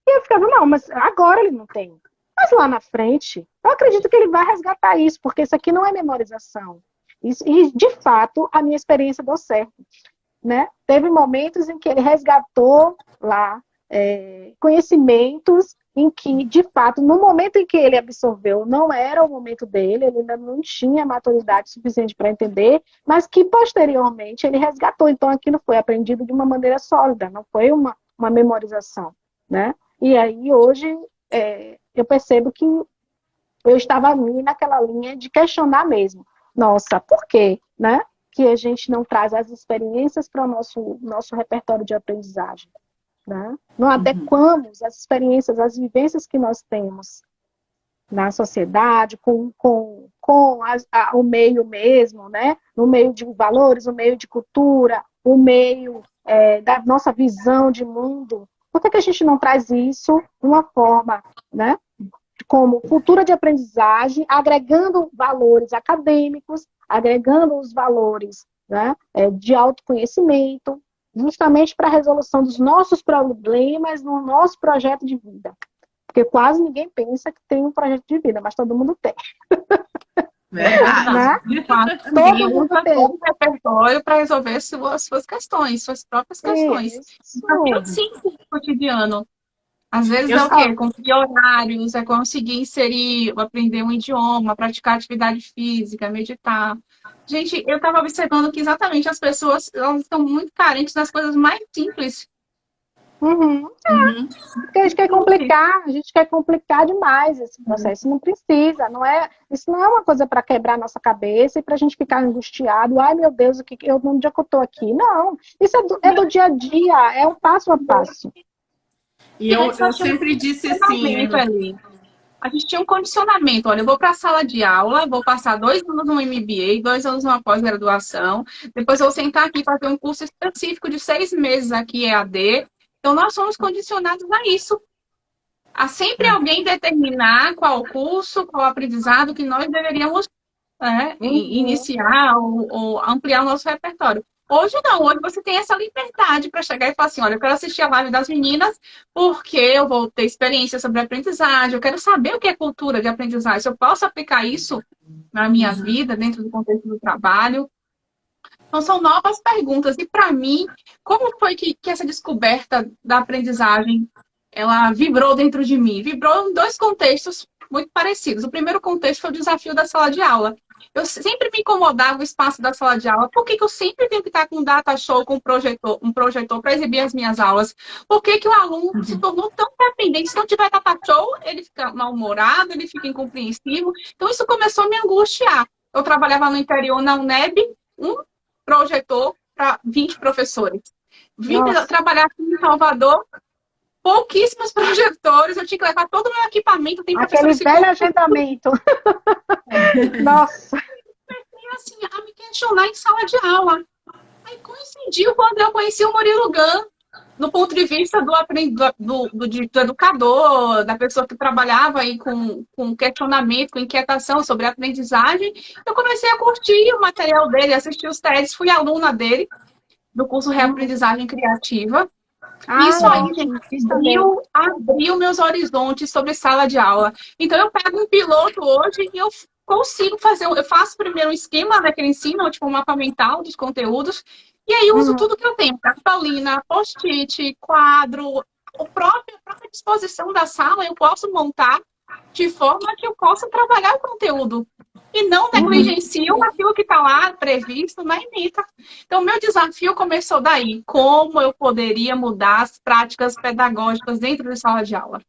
E eu ficava, não, mas agora ele não tem. Mas lá na frente, eu acredito que ele vai resgatar isso, porque isso aqui não é memorização. E, de fato, a minha experiência deu certo, né? Teve momentos em que ele resgatou lá conhecimentos em que, de fato, no momento em que ele absorveu, não era o momento dele, ele ainda não tinha maturidade suficiente para entender, mas que, posteriormente, ele resgatou. Então, aquilo foi aprendido de uma maneira sólida, não foi uma memorização, né? E aí, hoje, eu percebo que eu estava ali naquela linha de questionar mesmo. Nossa, por quê, né? Que a gente não traz as experiências para o nosso repertório de aprendizagem, né? Não adequamos as experiências, as vivências que nós temos na sociedade, com o meio mesmo, né? No meio de valores, o meio de cultura, o meio da nossa visão de mundo. Por que a gente não traz isso de uma forma, né? Como cultura de aprendizagem, agregando valores acadêmicos, agregando os valores, né, de autoconhecimento, justamente para a resolução dos nossos problemas no nosso projeto de vida. Porque quase ninguém pensa que tem um projeto de vida, mas todo mundo tem. Verdade. Né? Todo mundo tem um repertório para resolver suas questões, suas próprias questões. Desafio simples do cotidiano. Às vezes é o quê? Conseguir horários, é conseguir inserir, aprender um idioma, praticar atividade física, meditar. Gente, eu estava observando que exatamente as pessoas elas estão muito carentes das coisas mais simples. Porque a gente quer complicar demais esse processo. Não precisa, isso não é uma coisa para quebrar nossa cabeça e para a gente ficar angustiado. Ai, meu Deus, onde é que eu estou aqui? Não, isso é do dia a dia, é um passo a passo. E eu sempre disse assim... A gente tinha um condicionamento. Olha, eu vou para a sala de aula, vou passar 2 anos no MBA, 2 anos numa pós-graduação, depois eu vou sentar aqui e fazer um curso específico de 6 meses aqui, EAD. Então, nós somos condicionados a isso. A sempre alguém determinar qual curso, qual aprendizado que nós deveríamos iniciar ou ampliar o nosso repertório. Hoje não, hoje você tem essa liberdade para chegar e falar assim, olha, eu quero assistir a live das meninas porque eu vou ter experiência sobre aprendizagem, eu quero saber o que é cultura de aprendizagem, se eu posso aplicar isso na minha vida, dentro do contexto do trabalho. Então, são novas perguntas. E, para mim, como foi que essa descoberta da aprendizagem, ela vibrou dentro de mim? Vibrou em 2 contextos muito parecidos. O primeiro contexto foi o desafio da sala de aula. Eu sempre me incomodava o espaço da sala de aula. Por que eu sempre tenho que estar com um data show, com um projetor para exibir as minhas aulas? Por que o aluno se tornou tão dependente? Se não tiver data show, ele fica mal-humorado, ele fica incompreensivo. Então, isso começou a me angustiar. Eu trabalhava no interior, na UNEB, um projetor para 20 professores. Vim trabalhar aqui em Salvador, pouquíssimos projetores, eu tinha que levar todo o meu equipamento. Tem aquele velho agendamento. Nossa. E assim, a me questionar em sala de aula. Aí coincidiu quando eu conheci o Murilo Gun, do ponto de vista do educador, da pessoa que trabalhava aí com questionamento, com inquietação sobre a aprendizagem. Eu comecei a curtir o material dele, assistir os TEDs, fui aluna dele, do curso Reaprendizagem Criativa. Isso aí, gente, abriu meus horizontes sobre sala de aula. Então, eu pego um piloto hoje e eu consigo fazer, eu faço primeiro um esquema daquele ensino, tipo um mapa mental dos conteúdos, e aí uso tudo que eu tenho, cartolina, post-it, quadro, a própria disposição da sala eu posso montar de forma que eu possa trabalhar o conteúdo. E não negligencio aquilo que está lá previsto na ementa. Então, meu desafio começou daí. Como eu poderia mudar as práticas pedagógicas dentro de sala de aula?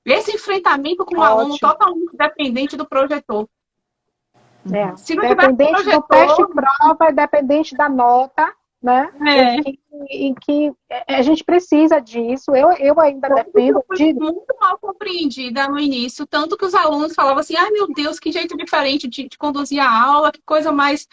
Esse enfrentamento com o aluno totalmente dependente do projetor. Se não dependente do teste prova, dependente da nota, né? Em que a gente precisa disso. Eu ainda dependo de... muito mal compreendida no início, tanto que os alunos falavam assim, ai meu Deus, que jeito diferente de conduzir a aula, que coisa mais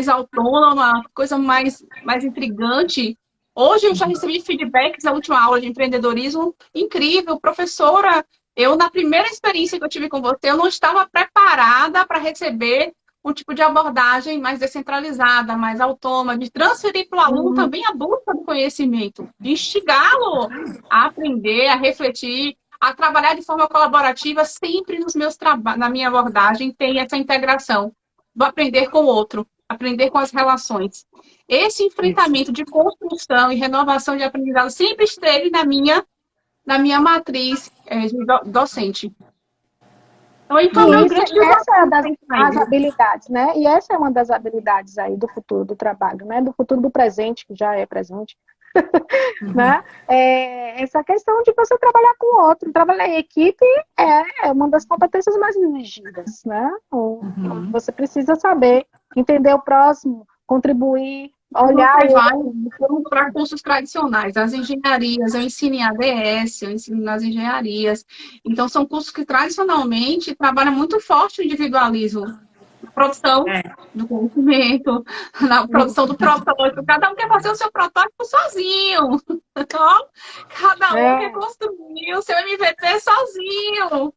autônoma, coisa mais intrigante. Hoje eu já recebi feedbacks da última aula de empreendedorismo incrível, professora. Eu, na primeira experiência que eu tive com você, eu não estava preparada para receber um tipo de abordagem mais descentralizada, mais autônoma, de transferir para o aluno também a busca do conhecimento, de instigá-lo a aprender, a refletir, a trabalhar de forma colaborativa, sempre nos meus na minha abordagem tem essa integração do aprender com o outro, aprender com as relações. Esse enfrentamento de construção e renovação de aprendizado sempre esteve na minha matriz docente. Então, aí foi o meu grande essa é das habilidades, né? E essa é uma das habilidades aí do futuro do trabalho, né? Do futuro do presente, que já é presente. Né? Essa questão de você trabalhar com o outro, trabalhar em equipe é uma das competências mais exigidas, né? Você precisa saber entender o próximo, contribuir, olhar o outro. Para cursos tradicionais, as engenharias, eu ensino em ADS, eu ensino nas engenharias. Então, são cursos que tradicionalmente trabalham muito forte o individualismo. Na produção do conhecimento, na produção do protótipo. Cada um quer fazer o seu protótipo sozinho. Então, cada um quer construir o seu MVP sozinho.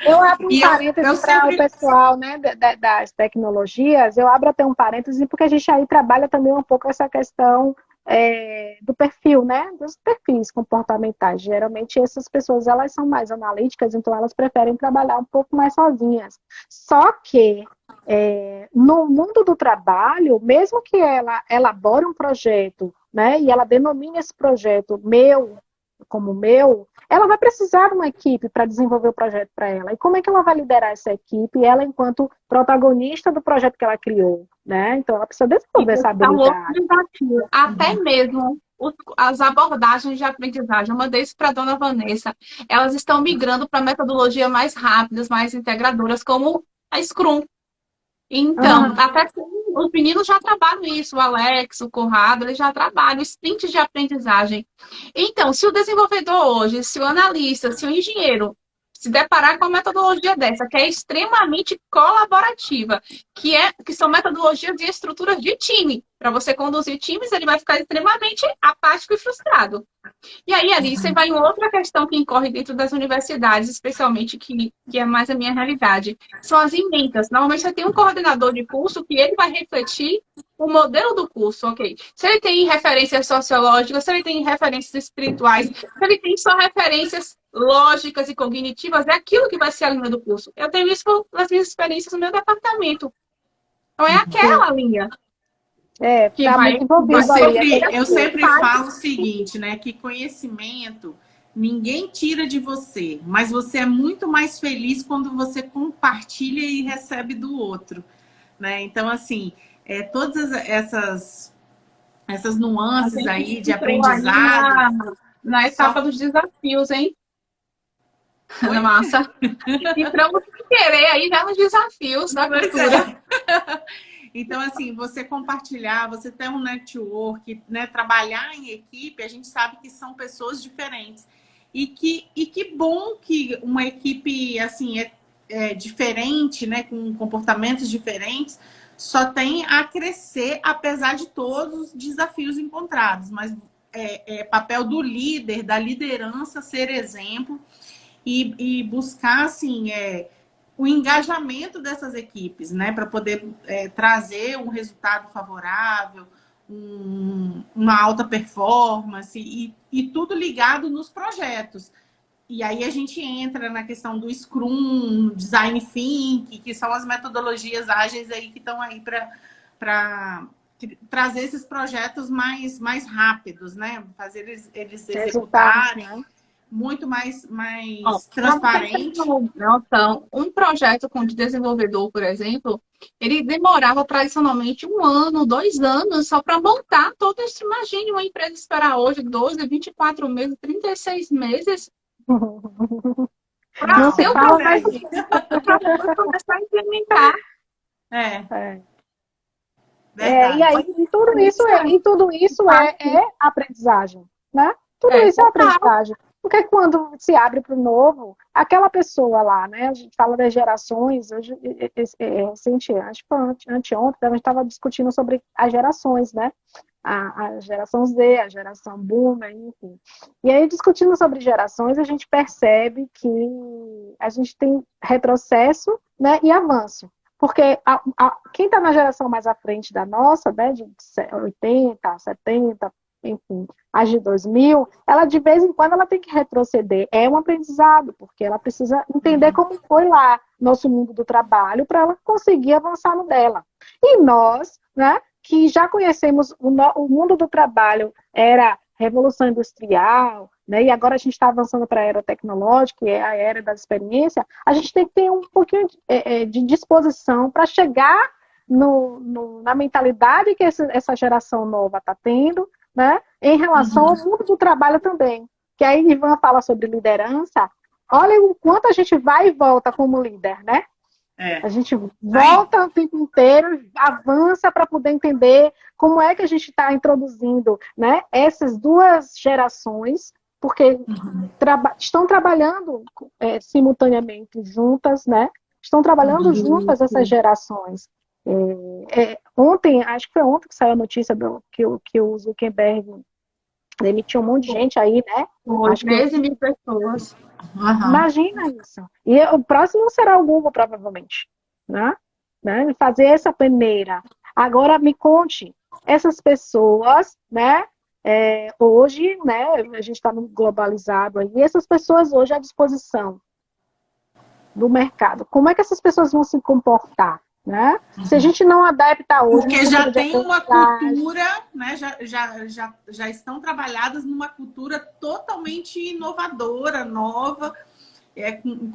Eu abro um parênteses para o pessoal, né, das tecnologias, eu abro até um parênteses, porque a gente aí trabalha também um pouco essa questão do perfil, né, dos perfis comportamentais. Geralmente essas pessoas, elas são mais analíticas, então elas preferem trabalhar um pouco mais sozinhas. Só que no mundo do trabalho, mesmo que ela elabore um projeto, né, e ela denomine esse projeto como meu, ela vai precisar de uma equipe para desenvolver o projeto para ela. E como é que ela vai liderar essa equipe? Ela, enquanto protagonista do projeto que ela criou, né? Então, ela precisa desenvolver essa habilidade. É um outro desafio. Até mesmo as abordagens de aprendizagem. Eu mandei isso para a dona Vanessa. Elas estão migrando para metodologias mais rápidas, mais integradoras, como a Scrum. Então, até os meninos já trabalham isso, o Alex, o Conrado, eles já trabalham sprints de aprendizagem. Então, se o desenvolvedor hoje, se o analista, se o engenheiro se deparar com uma metodologia dessa, que é extremamente colaborativa, que são metodologias e estruturas de time. Para você conduzir times, ele vai ficar extremamente apático e frustrado. E aí, ali, você vai em outra questão que incorre dentro das universidades, especialmente, que é mais a minha realidade. São as ementas. Normalmente, você tem um coordenador de curso que ele vai refletir o modelo do curso, ok? Se ele tem referências sociológicas, se ele tem referências espirituais, se ele tem só referências lógicas e cognitivas, é aquilo que vai ser a linha do curso. Eu tenho isso nas minhas experiências no meu departamento. Então, é aquela linha. Que tá muito envolvido eu sempre falo o seguinte, né? Que conhecimento ninguém tira de você, mas você é muito mais feliz quando você compartilha e recebe do outro, né? Então, assim, todas essas nuances aí de aprendizado. Na etapa dos desafios, hein? Oi? Massa. Entramos sem querer aí já nos desafios da abertura. Então, assim, você compartilhar, você ter um network, né, trabalhar em equipe, a gente sabe que são pessoas diferentes. E que bom que uma equipe, assim, diferente, né, com comportamentos diferentes, só tem a crescer, apesar de todos os desafios encontrados. Mas é papel do líder, da liderança, ser exemplo e buscar, assim, o engajamento dessas equipes, né, para poder trazer um resultado favorável, uma alta performance e tudo ligado nos projetos. E aí a gente entra na questão do Scrum, Design Thinking, que são as metodologias ágeis aí que estão aí para trazer esses projetos mais rápidos, né? Fazer eles executarem. Né? Muito mais transparente. Então, um projeto com desenvolvedor, por exemplo, ele demorava tradicionalmente 1 ano, 2 anos só para montar todo isso. Imagine uma empresa esperar hoje 12, 24 meses, 36 meses para ter o projeto, para depois começar a implementar. E aí, tudo isso é aprendizagem, né? Tudo isso é aprendizagem. Porque quando se abre para o novo, aquela pessoa lá, né? A gente fala das gerações, hoje, acho que foi anteontem, a gente estava discutindo sobre as gerações, né? A geração Z, a geração Boomer, enfim. E aí, discutindo sobre gerações, a gente percebe que a gente tem retrocesso, né, e avanço. Porque quem está na geração mais à frente da nossa, né, de 80, 70, enfim, as de 2000, ela de vez em quando ela tem que retroceder. É um aprendizado, porque ela precisa entender como foi lá nosso mundo do trabalho para ela conseguir avançar no dela. E nós, né, que já conhecemos o mundo do trabalho, era Revolução Industrial, né, e agora a gente está avançando para a era tecnológica, que é a era da experiência, a gente tem que ter um pouquinho de disposição para chegar na mentalidade que essa geração nova está tendo, né, em relação ao mundo do trabalho também. Que aí Ivan fala sobre liderança, olha o quanto a gente vai e volta como líder, né? A gente volta o tempo inteiro, avança para poder entender como é que a gente está introduzindo, né, essas duas gerações, porque estão trabalhando simultaneamente juntas, né? Estão trabalhando juntas essas gerações. Ontem, acho que foi ontem que saiu a notícia que o Zuckerberg demitiu um monte de gente aí, né? Acho 13 mil pessoas. Imagina isso. E o próximo será o Google, provavelmente. Né? Fazer essa peneira. Agora, me conte, essas pessoas, né? Hoje, né? A gente está globalizado aí, e essas pessoas hoje à disposição do mercado. Como é que essas pessoas vão se comportar? Né? Se a gente não adapta hoje... Porque já tem uma cultura, né? Já estão trabalhadas numa cultura totalmente inovadora, nova,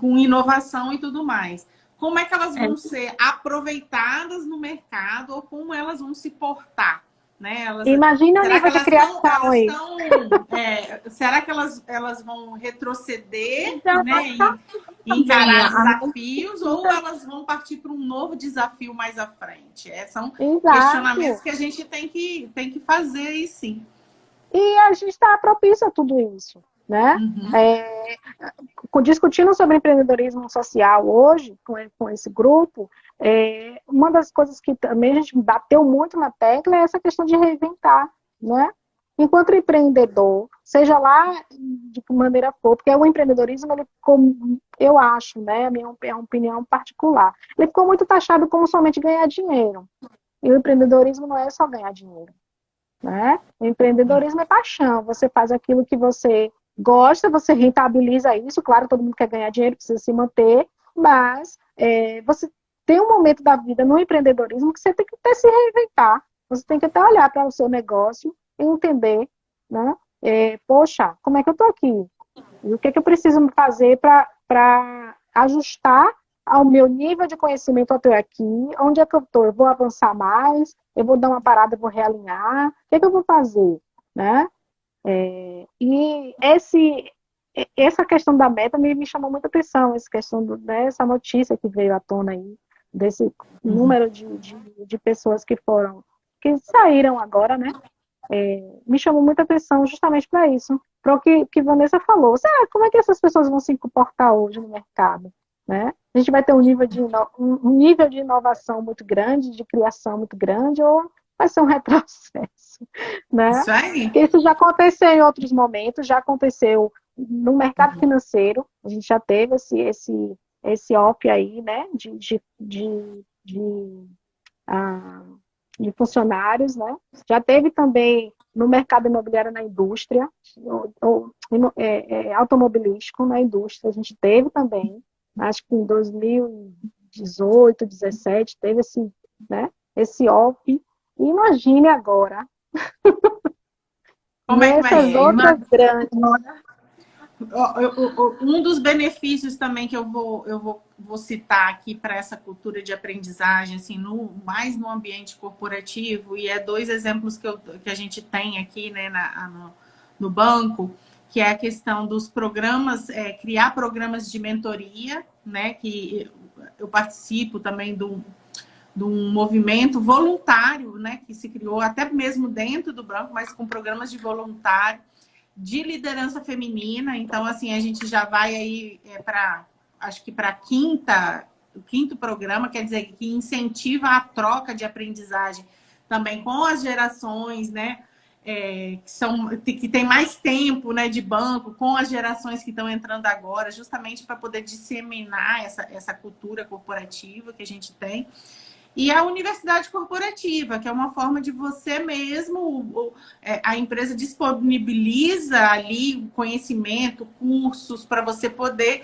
com inovação e tudo mais. Como é que elas vão ser aproveitadas no mercado ou como elas vão se portar? Né? Imagina o nível de criação aí. Será que elas vão retroceder, né, e encarar desafios ou elas vão partir para um novo desafio mais à frente? São questionamentos que a gente tem que fazer aí, sim. E a gente está propício a tudo isso, né? Discutindo sobre empreendedorismo social hoje, com esse grupo, uma das coisas que também a gente bateu muito na tecla é essa questão de reinventar, né? Enquanto empreendedor, seja lá de que maneira for, porque o empreendedorismo, ele ficou, eu acho, né, a minha opinião particular, ele ficou muito taxado como somente ganhar dinheiro. E o empreendedorismo não é só ganhar dinheiro, né? O empreendedorismo é paixão, você faz aquilo que você gosta, você rentabiliza isso, claro, todo mundo quer ganhar dinheiro, precisa se manter, mas você tem um momento da vida no empreendedorismo que você tem que até se reinventar, você tem que até olhar para o seu negócio e entender, né? Poxa, como é que eu estou aqui? E o que é que eu preciso fazer para ajustar ao meu nível de conhecimento até aqui? Onde é que eu estou? Eu vou avançar mais? Eu vou dar uma parada, eu vou realinhar? O que é que eu vou fazer? Né? E essa questão da meta me chamou muita atenção, essa questão dessa notícia que veio à tona aí, desse número de pessoas que saíram agora, né? Me chamou muita atenção justamente para isso, para o que Vanessa falou. Como é que essas pessoas vão se comportar hoje no mercado? Né? A gente vai ter um nível de inovação muito grande, de criação muito grande, ou vai ser um retrocesso? Né? Isso aí. Porque isso já aconteceu em outros momentos, já aconteceu no mercado financeiro, a gente já teve esse off aí, né, de funcionários, né? Já teve também no mercado imobiliário na indústria, automobilístico na indústria, a gente teve também, acho que em 2018, 2017, teve esse off. E imagine agora. Como é que vai ser? Outras grandes. Um dos benefícios também que eu vou citar aqui para essa cultura de aprendizagem, assim, mais no ambiente corporativo, e dois exemplos que a gente tem aqui, né, no banco, que é a questão dos programas, criar programas de mentoria, né, que eu participo também de um movimento voluntário, né, que se criou até mesmo dentro do banco, mas com programas de voluntário, de liderança feminina. Então, assim, a gente já vai aí acho que para o quinto programa, quer dizer, que incentiva a troca de aprendizagem também com as gerações, né, que tem mais tempo, né, de banco, com as gerações que estão entrando agora, justamente para poder disseminar essa cultura corporativa que a gente tem. E a universidade corporativa, que é uma forma de você mesmo, a empresa disponibiliza ali o conhecimento, cursos, para você poder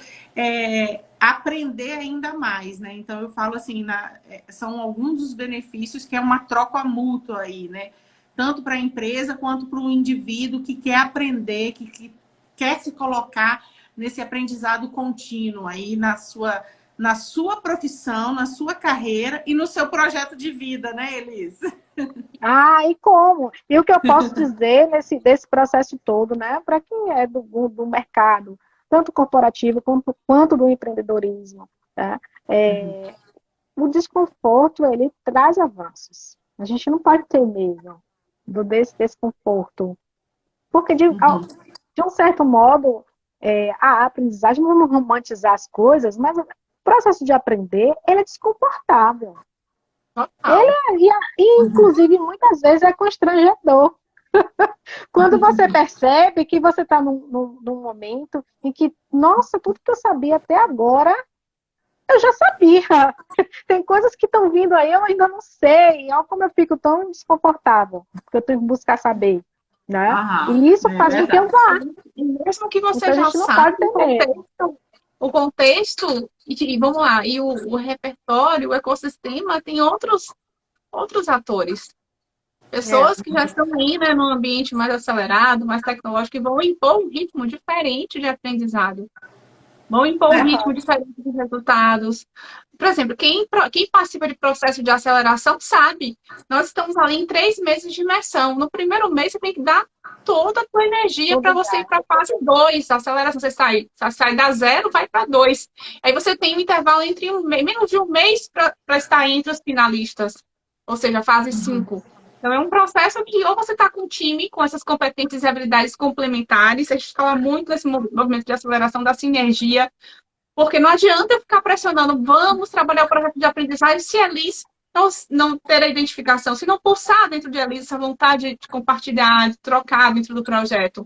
aprender ainda mais, né? Então, eu falo assim, são alguns dos benefícios que é uma troca mútua aí, né? Tanto para a empresa quanto para o indivíduo que quer aprender, que quer se colocar nesse aprendizado contínuo aí na sua profissão, na sua carreira e no seu projeto de vida, né, Elis? Ah, e como? E o que eu posso dizer desse processo todo, né, para quem é do mercado, tanto corporativo quanto do empreendedorismo, tá? O desconforto, ele traz avanços. A gente não pode ter medo desse desconforto. Porque, de um certo modo, a aprendizagem, não vamos romantizar as coisas, mas o processo de aprender, ele é desconfortável. Total. Inclusive, muitas vezes é constrangedor. Quando você percebe que você está num momento em que, nossa, tudo que eu sabia até agora, eu já sabia. Tem coisas que estão vindo aí, eu ainda não sei. Olha como eu fico tão desconfortável, porque eu tenho que buscar saber. Né? E isso faz com que eu vá. Mesmo que você então, já a gente não sabe pode ter medo. o contexto, e vamos lá, e o repertório, o ecossistema tem outros atores. Pessoas que já estão aí, né, num ambiente mais acelerado, mais tecnológico, e vão impor um ritmo diferente de aprendizado. Vão impor um ritmo diferente de resultados. Por exemplo, quem participa de processo de aceleração sabe. Nós estamos ali em 3 meses de imersão. No primeiro mês, você tem que dar toda a tua energia para você ir para a fase 2. A aceleração, você sai da 0, vai para 2. Aí você tem um intervalo entre menos de um mês para estar entre os finalistas. Ou seja, fase 5. Então, é um processo que ou você está com um time com essas competências e habilidades complementares, a gente fala muito nesse movimento de aceleração da sinergia, porque não adianta eu ficar pressionando, vamos trabalhar o projeto de aprendizagem se a Elis não ter a identificação, se não pulsar dentro de Elis essa vontade de compartilhar, de trocar dentro do projeto.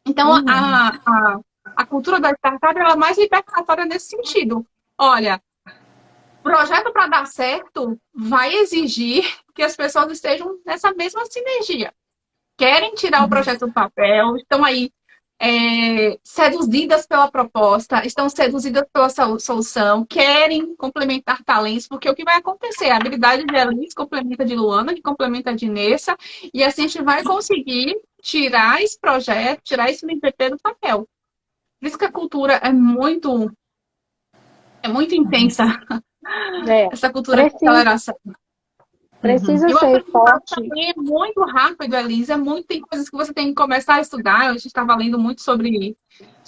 Então, a cultura da startup ela é mais libertatória nesse sentido. Olha, projeto para dar certo vai exigir que as pessoas estejam nessa mesma sinergia. Querem tirar o projeto do papel, estão aí seduzidas pela proposta, estão seduzidas pela solução, querem complementar talentos, porque o que vai acontecer? A habilidade de Elis complementa de Luana, que complementa de Nessa, e assim a gente vai conseguir tirar esse projeto, tirar esse MVP do papel. Por isso que a cultura é muito intensa. Essa cultura de aceleração. Precisa E o ser aprendizado forte. também é muito rápido, Elisa. Tem coisas que você tem que começar a estudar. A gente estava lendo muito sobre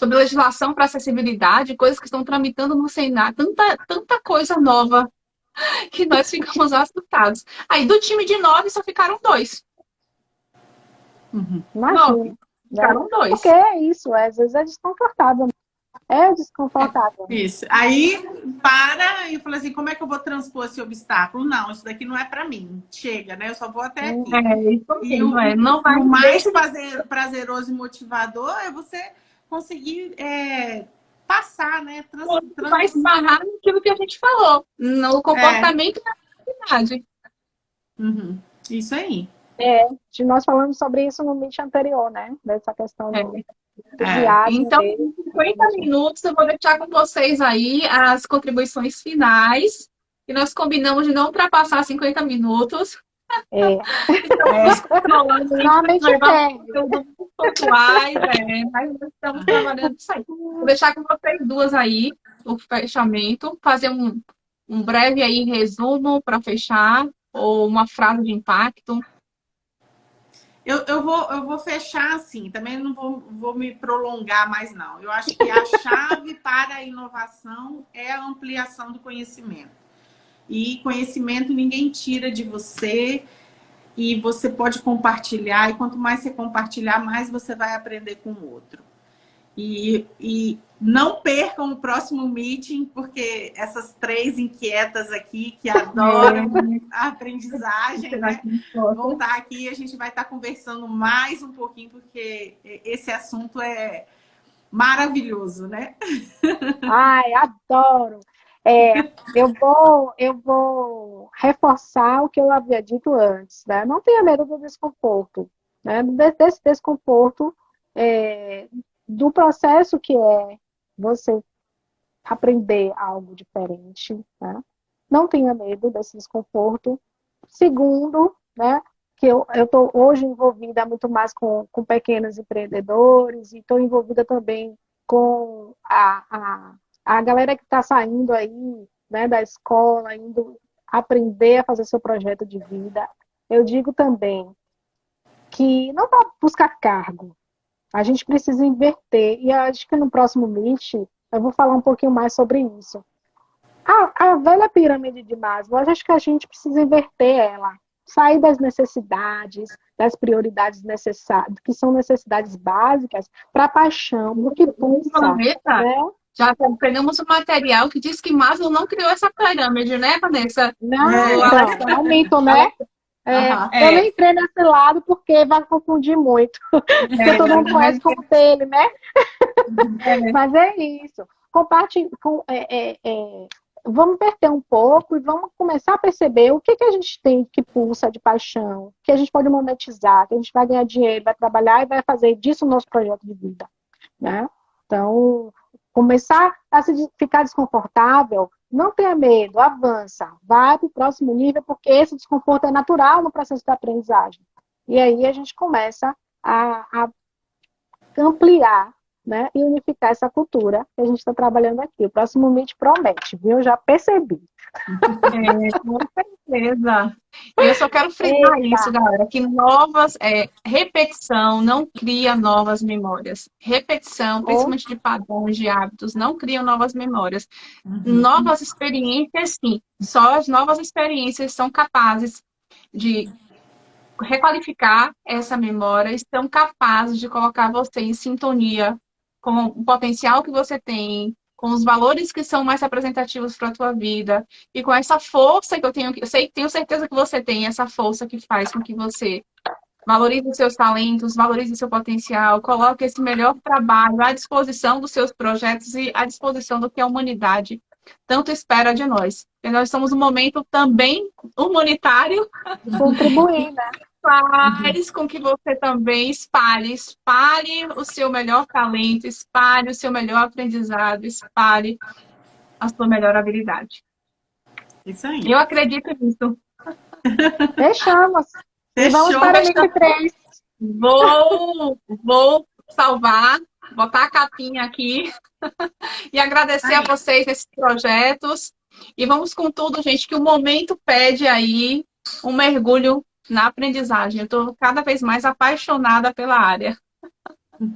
legislação para acessibilidade, coisas que estão tramitando no Senado. Tanta coisa nova que nós ficamos assustados. Aí, do time de 9, só ficaram 2. Imagina. Ficaram 2. Porque é isso, às vezes é desconfortável. É desconfortável. Isso. Aí, para e fala assim, como é que eu vou transpor esse obstáculo? Não, isso daqui não é para mim. Chega, né? Eu só vou até aqui. E o mais prazeroso e motivador é você conseguir passar, né? Vai esbarrar naquilo que a gente falou, no comportamento e na atividade. Isso aí. Nós falamos sobre isso no meet anterior, né? Dessa questão do viagem. Então, em 50 minutos, eu vou deixar com vocês aí as contribuições finais. E nós combinamos de não ultrapassar 50 minutos. Estamos controlando pontuais, mas nós estamos trabalhando isso aí. Vou deixar com vocês duas aí o fechamento, fazer um breve aí resumo para fechar, ou uma frase de impacto. Eu vou fechar assim, também não vou me prolongar mais, não. Eu acho que a chave para a inovação é a ampliação do conhecimento. E conhecimento ninguém tira de você, e você pode compartilhar, e quanto mais você compartilhar, mais você vai aprender com o outro. E não percam o próximo meeting, porque essas 3 inquietas aqui que adoram a aprendizagem, né, vão estar aqui e a gente vai estar conversando mais um pouquinho, porque esse assunto é maravilhoso, né? Ai, adoro! Eu vou reforçar o que eu havia dito antes, né? Não tenha medo do desconforto, né? Desse desconforto, do processo que é você aprender algo diferente, né? Não tenha medo desse desconforto. Segundo, né, que eu estou hoje envolvida muito mais com pequenos empreendedores e estou envolvida também com a galera que está saindo aí, né, da escola, indo aprender a fazer seu projeto de vida. Eu digo também que não para buscar cargo, a gente precisa inverter, e acho que no próximo Meet eu vou falar um pouquinho mais sobre isso. A velha pirâmide de Maslow, eu acho que a gente precisa inverter ela. Sair das necessidades, das prioridades necessárias, que são necessidades básicas, para a paixão, o que pulsa, Vanessa, né? já pegamos o material que diz que Maslow não criou essa pirâmide, né, Vanessa? Não, É. então, é um mito, né? Aham. Eu nem entrei nesse lado porque vai confundir muito. Porque todo mundo conhece como dele, né? Mas é isso. Compartilhe, vamos inverter um pouco e vamos começar a perceber o que a gente tem que pulsa de paixão, que a gente pode monetizar, que a gente vai ganhar dinheiro, vai trabalhar e vai fazer disso o nosso projeto de vida, né? Então, começar a ficar desconfortável, não tenha medo, avança, vai para o próximo nível, porque esse desconforto é natural no processo de aprendizagem. E aí a gente começa a ampliar, né, e unificar essa cultura que a gente está trabalhando aqui. O próximo Meet promete, viu? Eu já percebi. Com certeza. E eu só quero frisar isso, galera, que repetição não cria novas memórias. Repetição, principalmente de padrões, de hábitos, não criam novas memórias. Novas experiências, sim. Só as novas experiências são capazes de requalificar essa memória, estão capazes de colocar você em sintonia com o potencial que você tem, com os valores que são mais representativos para a tua vida e com essa força que tenho certeza que você tem, essa força que faz com que você valorize os seus talentos, valorize o seu potencial, coloque esse melhor trabalho à disposição dos seus projetos e à disposição do que a humanidade tanto espera de nós. E nós somos um momento também humanitário. Contribuir, né? Faz com que você também espalhe o seu melhor talento, espalhe o seu melhor aprendizado, espalhe a sua melhor habilidade. Isso aí. Eu acredito nisso. Fechamos. E vamos Fechou. para o Meet 3. Vou salvar, botar a capinha aqui e agradecer a vocês nesses projetos. E vamos com tudo, gente, que o momento pede aí um mergulho na aprendizagem. Eu estou cada vez mais apaixonada pela área.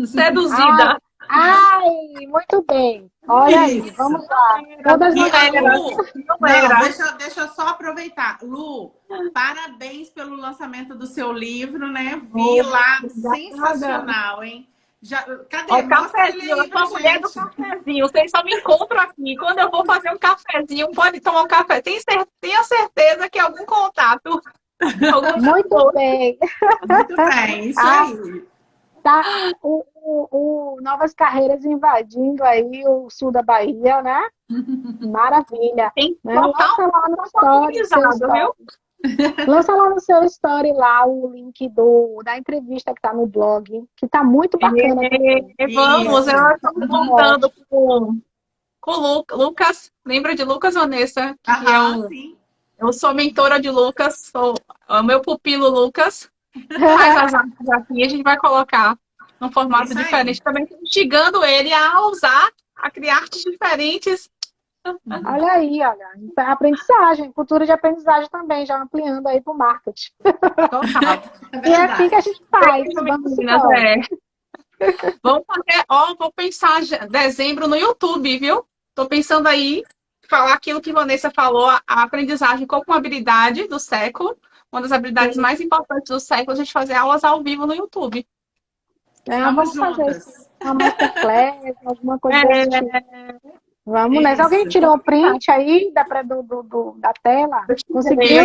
Seduzida. Ai, muito bem. Olha aí, Isso. vamos lá. Todas E a Lu, não, deixa eu só aproveitar. Lu, parabéns pelo lançamento do seu livro, né? Vi lá, sensacional, hein? Cadê? O cafezinho, eu sou a mulher do cafezinho. Vocês só me encontram aqui. Quando eu vou fazer um cafezinho, pode tomar um café. Tenha certeza que algum contato. Muito bem. Muito bem, isso aí. Tá, o Novas Carreiras invadindo aí o sul da Bahia, né? Maravilha. Tem né? Lança lá no story, viu? Lança lá no seu story lá o link da entrevista que tá no blog, que tá muito bacana. Vamos, eu estou contando com o Lucas. Lembra de Lucas, Vanessa? Sim. Eu sou mentora de Lucas, sou o meu pupilo Lucas. Faz as artes aqui, a gente vai colocar num formato diferente, também instigando ele a criar artes diferentes. Olha aí, olha. Aprendizagem, cultura de aprendizagem também, já ampliando aí para o marketing. Total. E é assim que a gente faz. Vamos fazer, vou pensar dezembro no YouTube, viu? Tô pensando aí, falar aquilo que Vanessa falou, a aprendizagem como uma habilidade do século, uma das habilidades mais importantes do século, a gente fazer aulas ao vivo no YouTube. Vamos fazer uma masterclass, alguma coisa desse tipo. Vamos, né? Se alguém tirou o print aí da tela, conseguiu?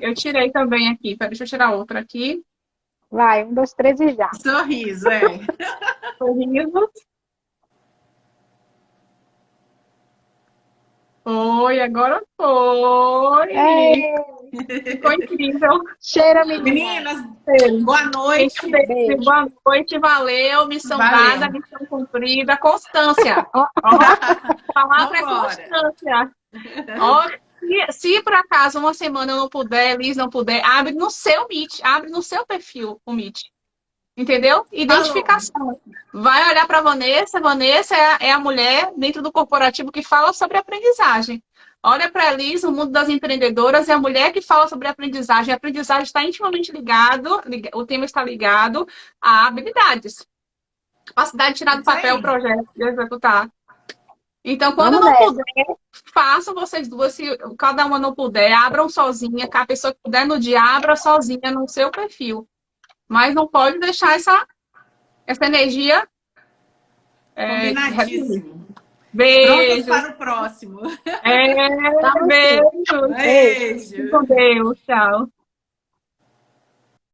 Eu tirei também aqui. Deixa eu tirar outra aqui. Vai, 1, 2, 3 e já. Sorriso, Sorriso. foi, agora foi. Ficou incrível. Cheira, menina. Meninas, boa noite. Beijo. Boa noite, valeu. Missão Valeu. dada, missão cumprida. Constância. Ó, a palavra é Vambora. constância. Ó, se por acaso uma semana eu não puder, Liz não puder, abre no seu Meet, abre no seu perfil o Meet. Entendeu? Identificação. Vai olhar para Vanessa. Vanessa é a mulher dentro do corporativo que fala sobre aprendizagem. Olha para a Liz, o mundo das empreendedoras, é a mulher que fala sobre aprendizagem. A aprendizagem está intimamente ligado, o tema está ligado a habilidades. Capacidade de tirar do papel o projeto, de executar. Então, quando não puder, façam vocês duas. Se cada uma não puder, abram sozinha. Que a pessoa que puder no dia, abra sozinha no seu perfil. Mas não pode deixar essa energia. Combinadíssimo. Beijo. Prontos para o próximo. Beijo. Beijo. Com Deus. Tchau.